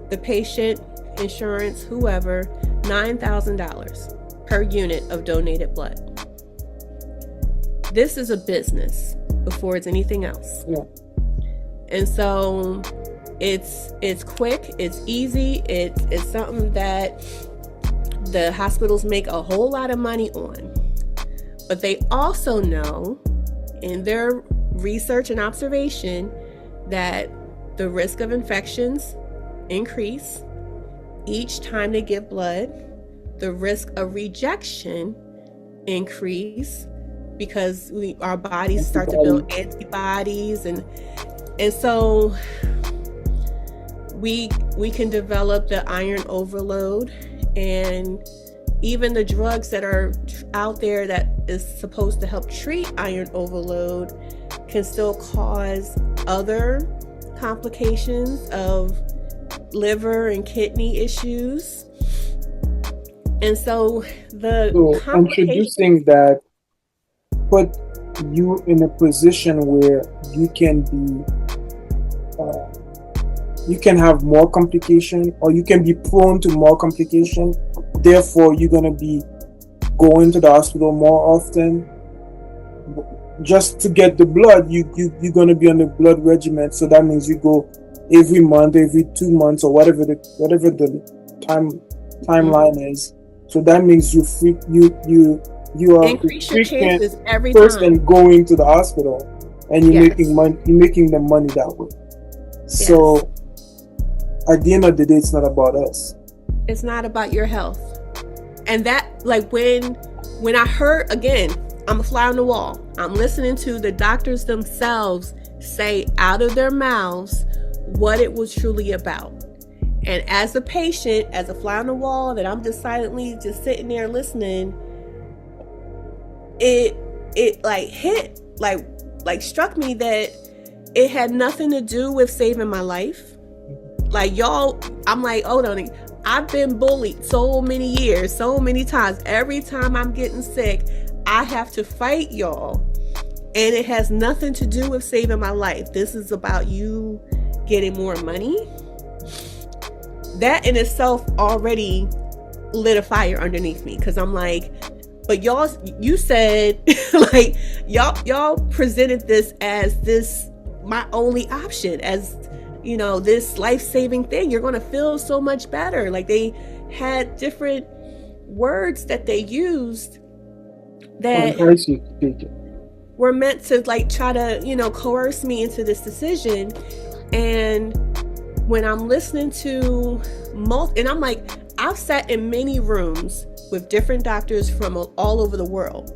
the patient, insurance, whoever, $9,000 per unit of donated blood. This is a business before it's anything else. Yeah. And so it's quick, it's easy, it's something that the hospitals make a whole lot of money on. But they also know in their research and observation that the risk of infections increase each time they give blood. The risk of rejection increase because our bodies start to build antibodies, and so we can develop the iron overload, and even the drugs that are out there that is supposed to help treat iron overload can still cause other complications of liver and kidney issues. And so introducing that put you in a position where you can be you can have more complication, or you can be prone to more complication. Therefore, you're going to be going to the hospital more often. Just to get the blood, you're going to be on the blood regimen. So that means you go every month, every 2 months, or whatever the timeline is. So that means you are increase your chances every person time going to the hospital, and you're making money. You're making the money that way. So at the end of the day, it's not about us. It's not about your health. And that, like, when I heard, again, I'm a fly on the wall. I'm listening to the doctors themselves say out of their mouths what it was truly about. And as a patient, as a fly on the wall, that I'm just silently just sitting there listening, it like hit, like struck me that it had nothing to do with saving my life. Like, y'all, I'm like, hold on, I've been bullied so many years, so many times. Every time I'm getting sick, I have to fight y'all. And it has nothing to do with saving my life. This is about you getting more money. That in itself already lit a fire underneath me, because I'm like, but you said, like, y'all presented this as this, my only option, as, you know, this life-saving thing. You're going to feel so much better. Like, they had different words that they used, that I see. were meant to like try to, coerce me into this decision. And when I'm listening to and I'm like, I've sat in many rooms with different doctors from all over the world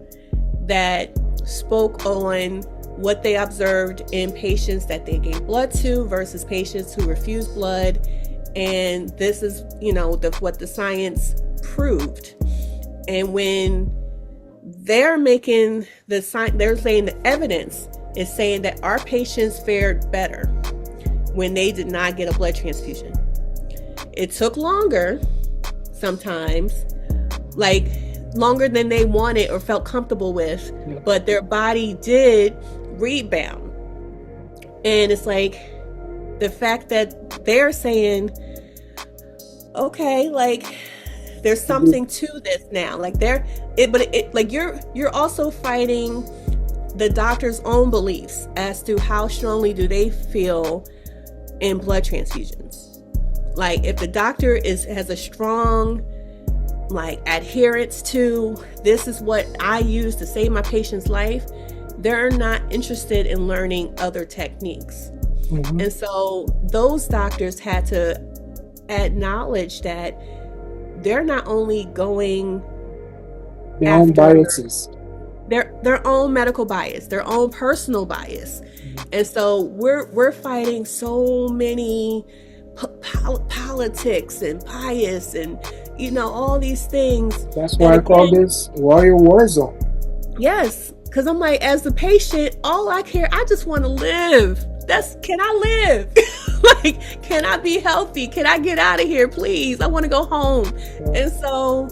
that spoke on what they observed in patients that they gave blood to versus patients who refused blood. And this is, what the science proved. And when they're making they're saying the evidence is saying that our patients fared better when they did not get a blood transfusion. It took longer sometimes, like longer than they wanted or felt comfortable with, but their body did rebound. And it's like the fact that they're saying, okay, like there's something to this now. Like you're also fighting the doctor's own beliefs as to how strongly do they feel in blood transfusions. Like if the doctor has a strong adherence to this is what I use to save my patient's life, they're not interested in learning other techniques. Mm-hmm. And so those doctors had to acknowledge that they're not only going their own biases, their own medical bias, their own personal bias. Mm-hmm. And so we're fighting so many politics and bias and all these things. That's why I call this warrior war zone. Yes, because I'm like, as the patient, I just want to live. Can I live? Like, can I be healthy? Can I get out of here, please? I want to go home. Yeah. And so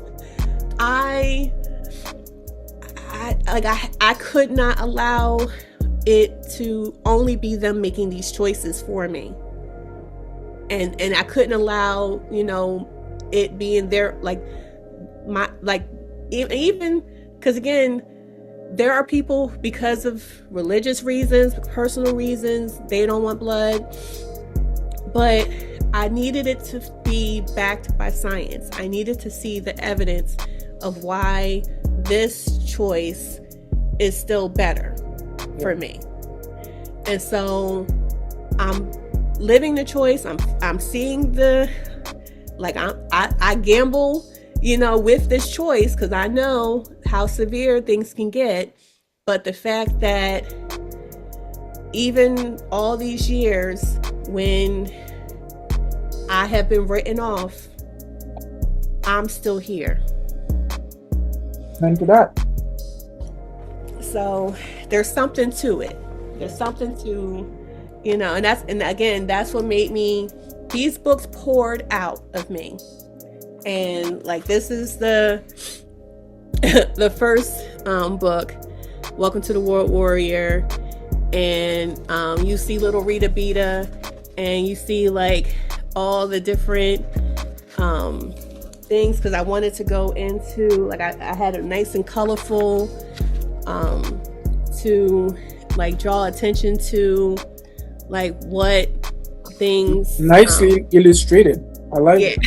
I could not allow it to only be them making these choices for me. And I couldn't allow, it being their, even, because again, there are people, because of religious reasons, personal reasons, they don't want blood. But I needed it to be backed by science. I needed to see the evidence of why this choice is still better for me. And so I'm living the choice. I'm seeing I gamble, with this choice because I know how severe things can get. But the fact that even all these years when I have been written off, I'm still here. Thank you for that. So there's something to it. There's something to, and that's what made me, these books poured out of me. And this is the first book, Welcome to the World Warrior. And you see little Rita Beta, and you see all the different things, because I wanted to go into I had a nice and colorful to draw attention to what things nicely illustrated. I like it.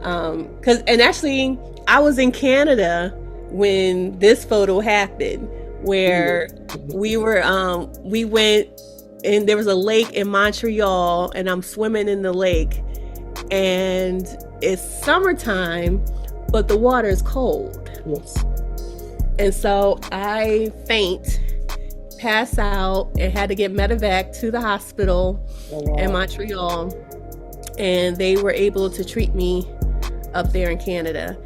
Nice. And actually I was in Canada when this photo happened, where we went, and there was a lake in Montreal, and I'm swimming in the lake, and it's summertime, but the water is cold. Yes. And so I pass out, and had to get medevac to the hospital in Montreal, and they were able to treat me up there in Canada.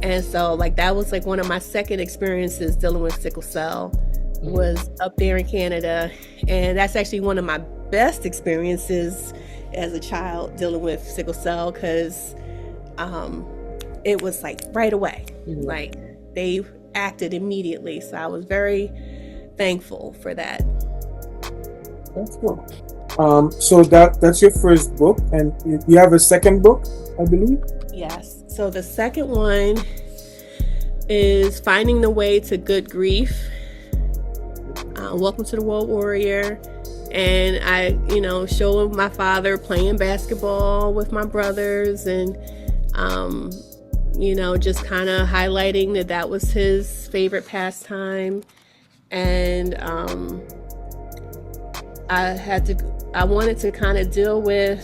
And so that was one of my second experiences dealing with sickle cell, was up there in Canada. And that's actually one of my best experiences as a child dealing with sickle cell, because it was right away. Mm-hmm. They acted immediately. So I was very thankful for that. That's cool. So that's your first book, and you have a second book, I believe? Yes. So the second one is Finding the Way to Good Grief. Welcome to the World Warrior. And I, show my father playing basketball with my brothers, and, just kind of highlighting that was his favorite pastime. And I wanted to kind of deal with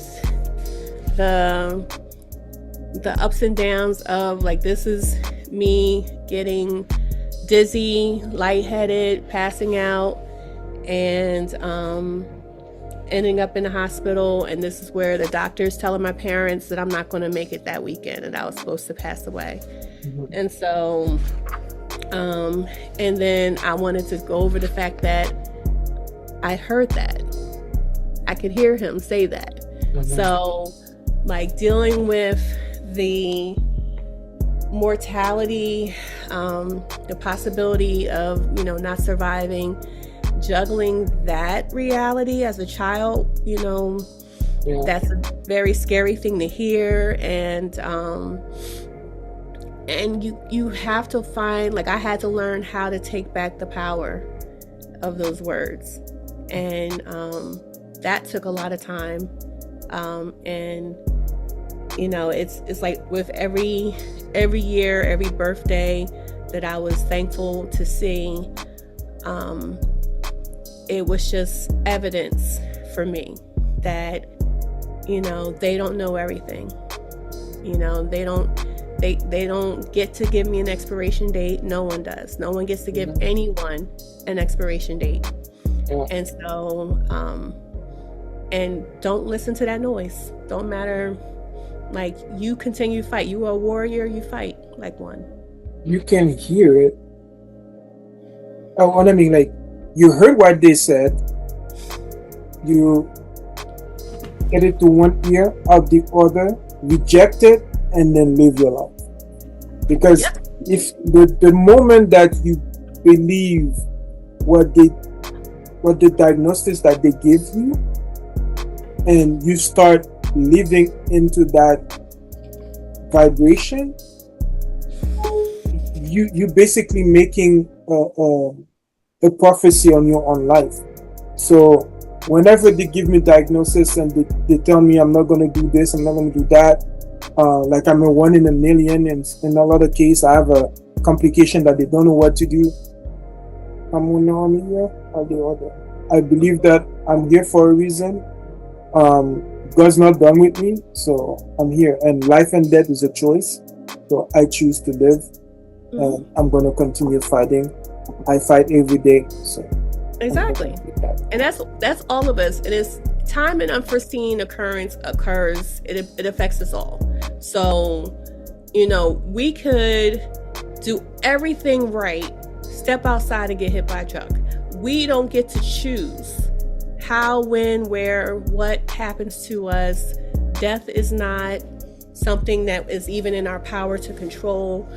the ups and downs of like, this is me getting dizzy, lightheaded, passing out, and ending up in the hospital. And this is where the doctor's telling my parents that I'm not going to make it that weekend and I was supposed to pass away. Mm-hmm. And so and then I wanted to go over the fact that I heard that. I could hear him say that. Mm-hmm. So like dealing with the mortality, the possibility of, not surviving, juggling that reality as a child, that's a very scary thing to hear. And you have to find, like, I had to learn how to take back the power of those words. And that took a lot of time. And it's like with every year, every birthday that I was thankful to see, it was just evidence for me that, they don't know everything. They don't get to give me an expiration date. No one does. No one gets to give anyone an expiration date. Yeah. And so, and don't listen to that noise. Don't matter. Like, you continue to fight. You are a warrior. You fight like one. You can hear it. Oh, what I mean, like, you heard what they said. You get it to one ear, out the other, reject it, and then live your life. Because if the moment that you believe what the diagnosis that they give you, and you start living into that vibration, you basically making a prophecy on your own life. So whenever they give me diagnosis and they tell me I'm not going to do this, I'm not going to do that, like I'm a 1 in a million, and in a lot of cases I have a complication that they don't know what to do. I believe that I'm here for a reason. God's not done with me, so I'm here. And life and death is a choice. So I choose to live, and I'm going to continue fighting. I fight every day. So exactly, and that's all of us. And it's time an unforeseen occurrence occurs. It affects us all. So we could do everything right, step outside and get hit by a truck. We don't get to choose how, when, where, what happens to us. Death is not something that is even in our power to control.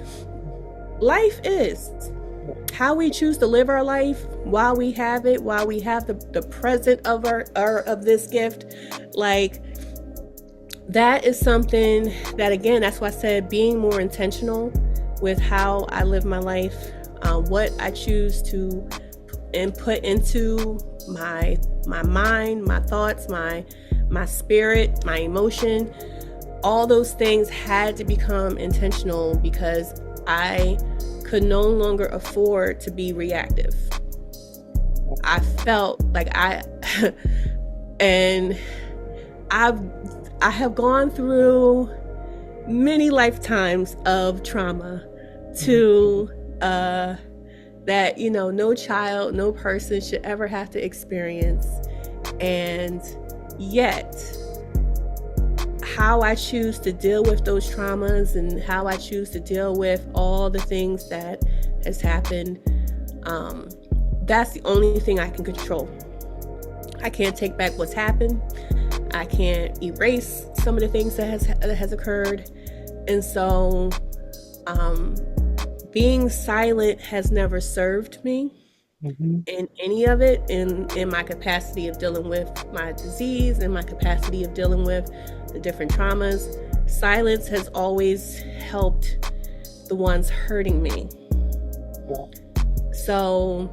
Life is. How we choose to live our life while we have it, while we have the present of of this gift, like, that is something that, again, that's why I said being more intentional with how I live my life, what I choose to input into my mind, my thoughts, my spirit, my emotion. All those things had to become intentional because I could no longer afford to be reactive. I felt like and I have gone through many lifetimes of trauma to that no child, no person should ever have to experience. And yet how I choose to deal with those traumas and how I choose to deal with all the things that has happened, that's the only thing I can control. I can't take back what's happened. I can't erase some of the things that has occurred. And so being silent has never served me in any of it, in my capacity of dealing with my disease, in my capacity of dealing with the different traumas. Silence has always helped the ones hurting me. So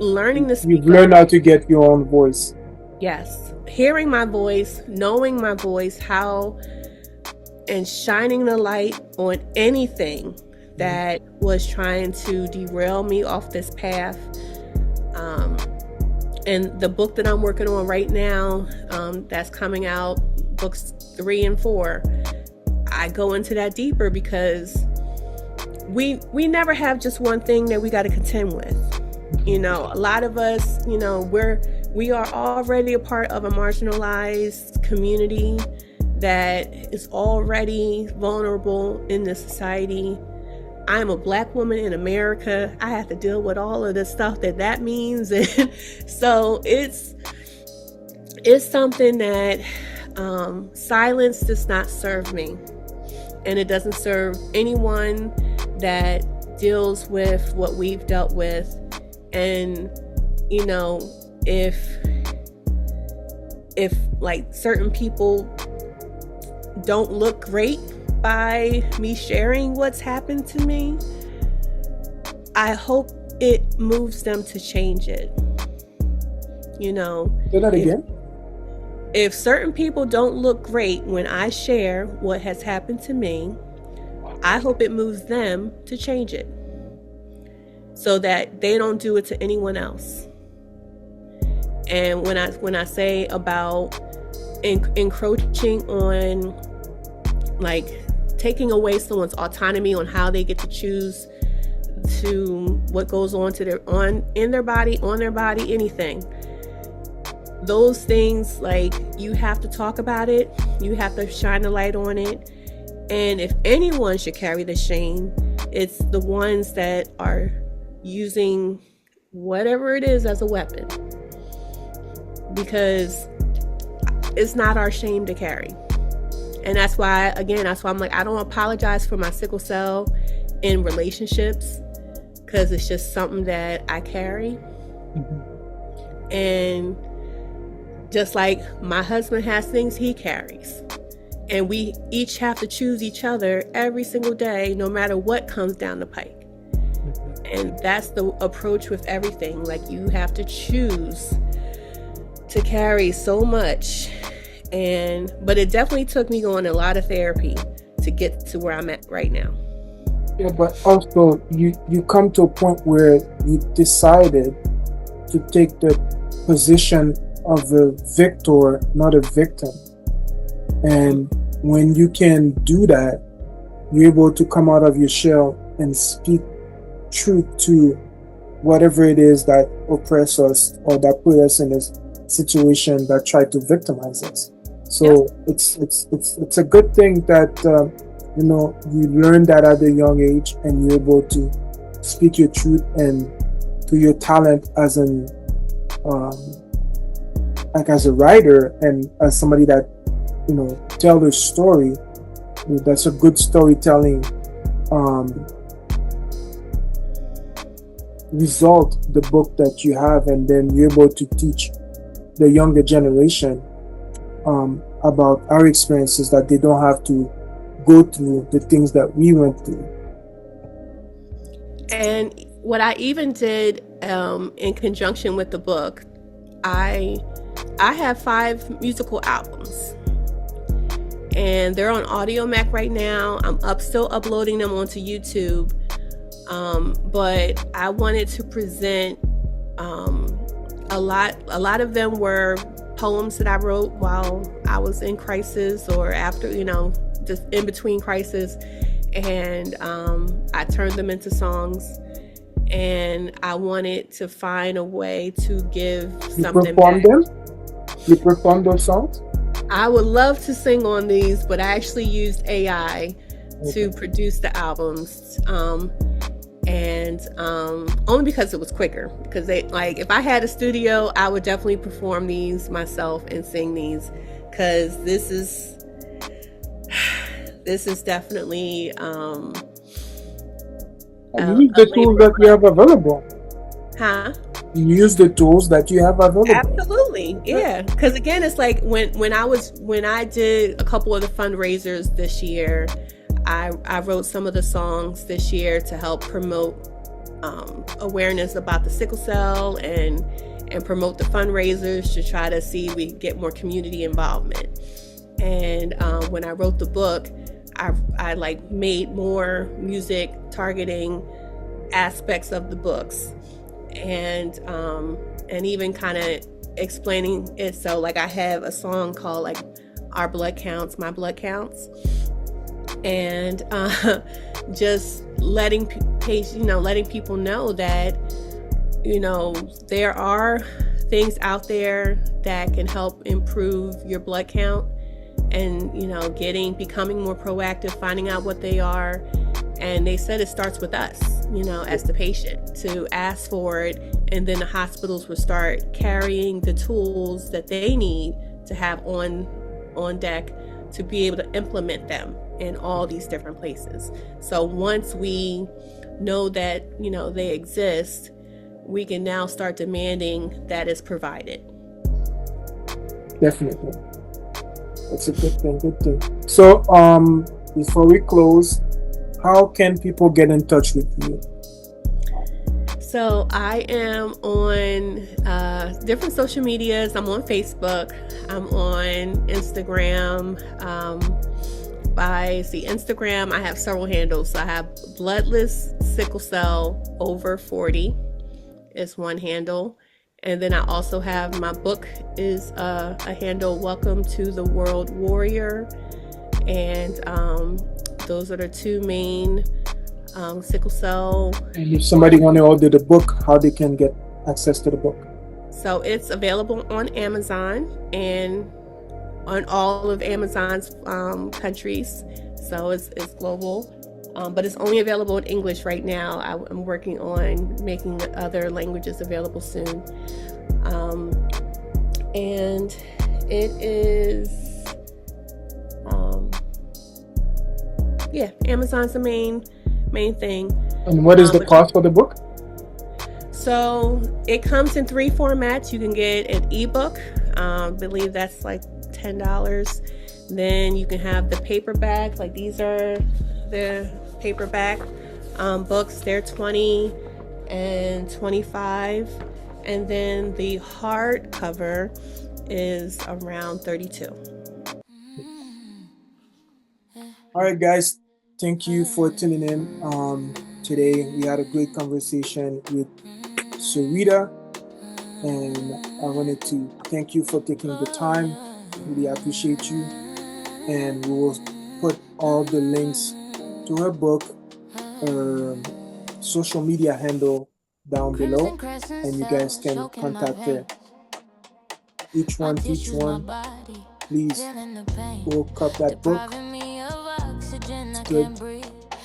learning to speak. You've learned how to get your own voice. Yes. Hearing my voice, knowing my voice, how and shining the light on anything that was trying to derail me off this path. And the book that I'm working on right now, that's coming out, books 3 and 4, I go into that deeper because we never have just one thing that we got to contend with. You know, a lot of us, you know, we are already a part of a marginalized community that is already vulnerable in this society. I'm a Black woman in America. I have to deal with all of the stuff that means. And so it's something that silence does not serve me. And it doesn't serve anyone that deals with what we've dealt with. And, you know, if like certain people don't look great by me sharing what's happened to me, I hope it moves them to change it. You know, say that again. If certain people don't look great when I share what has happened to me, I hope it moves them to change it so that they don't do it to anyone else. And when I say about encroaching on, like, taking away someone's autonomy on how they get to choose to what goes on in their body, anything. Those things, like, you have to talk about it. You have to shine the light on it. And if anyone should carry the shame, it's the ones that are using whatever it is as a weapon. Because it's not our shame to carry. And that's why I'm like, I don't apologize for my sickle cell in relationships, because it's just something that I carry. Mm-hmm. And just like my husband has things he carries. And we each have to choose each other every single day, no matter what comes down the pike. Mm-hmm. And that's the approach with everything. Like, you have to choose to carry so much. But it definitely took me going a lot of therapy to get to where I'm at right now. Yeah, but also you come to a point where you decided to take the position of a victor, not a victim. And when you can do that, you're able to come out of your shell and speak truth to whatever it is that oppress us or that put us in a situation that tried to victimize us. So yes. It's a good thing that you know, you learn that at a young age, and you're able to speak your truth and to your talent as an like as a writer and as somebody that, you know, tell their story. That's a good storytelling result, the book that you have, and then you're able to teach the younger generation about our experiences, that they don't have to go through the things that we went through. And what I even did in conjunction with the book, I have 5 musical albums, and they're on Audio Mac right now. I'm still uploading them onto YouTube, but I wanted to present a lot of them were poems that I wrote while I was in crisis, or after, you know, just in between crisis, and I turned them into songs. And I wanted to find a way to give something back. You perform those songs? I would love to sing on these, but I actually used AI to produce the albums. And only because it was quicker. Because if I had a studio, I would definitely perform these myself and sing these. Because this is definitely you use the tools that you have available. Huh? You use the tools that you have available. Absolutely, yeah. Because again, it's like when I did a couple of the fundraisers this year, I wrote some of the songs this year to help promote awareness about the sickle cell and promote the fundraisers to try to see we get more community involvement. And when I wrote the book, I like made more music targeting aspects of the books, and even kind of explaining it. So like I have a song called like Our Blood Counts, My Blood Counts, and just letting people know that there are things out there that can help improve your blood count, and becoming more proactive, finding out what they are. And they said it starts with us, as the patient, to ask for it, and then the hospitals will start carrying the tools that they need to have on deck to be able to implement them in all these different places. So once we know that they exist, we can now start demanding that is provided. Definitely. That's a good thing. So before we close, how can people get in touch with you? So I am on different social medias. I'm on Facebook. I'm on Instagram. By Instagram, I have several handles. So I have Bloodless Sickle Cell Over 40 is one handle. And then I also have my book is a handle, Welcome to the World Warrior. And those are the two main sickle cell. And if somebody want to order the book, how they can get access to the book? So it's available on Amazon and on all of Amazon's countries. So it's global, but it's only available in English right now. I'm working on making the other languages available soon. And it is, Amazon's the main thing. And what is the cost for the book? So it comes in 3 formats. You can get an ebook. I believe that's like $10. Then you can have the paperback. Like these are the paperback books. They're $20 and $25. And then the hardcover is around $32. All right, guys. Thank you for tuning in. Today we had a great conversation with Syreeta, and I wanted to thank you for taking the time. Really appreciate you, and we will put all the links to her book, social media handle down below, and you guys can contact her. Each one, please go cop that book. It's good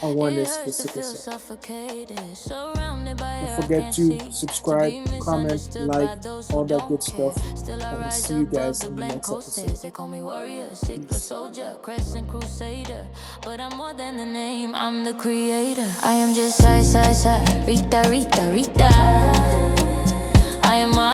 awareness for sickle cell. Don't forget to subscribe, comment, like, all that good stuff. And I'll see you guys in the next episode. They call me warrior, sickle soldier, crescent crusader. But I'm more than the name, I'm the creator. I am just Syreeta. I am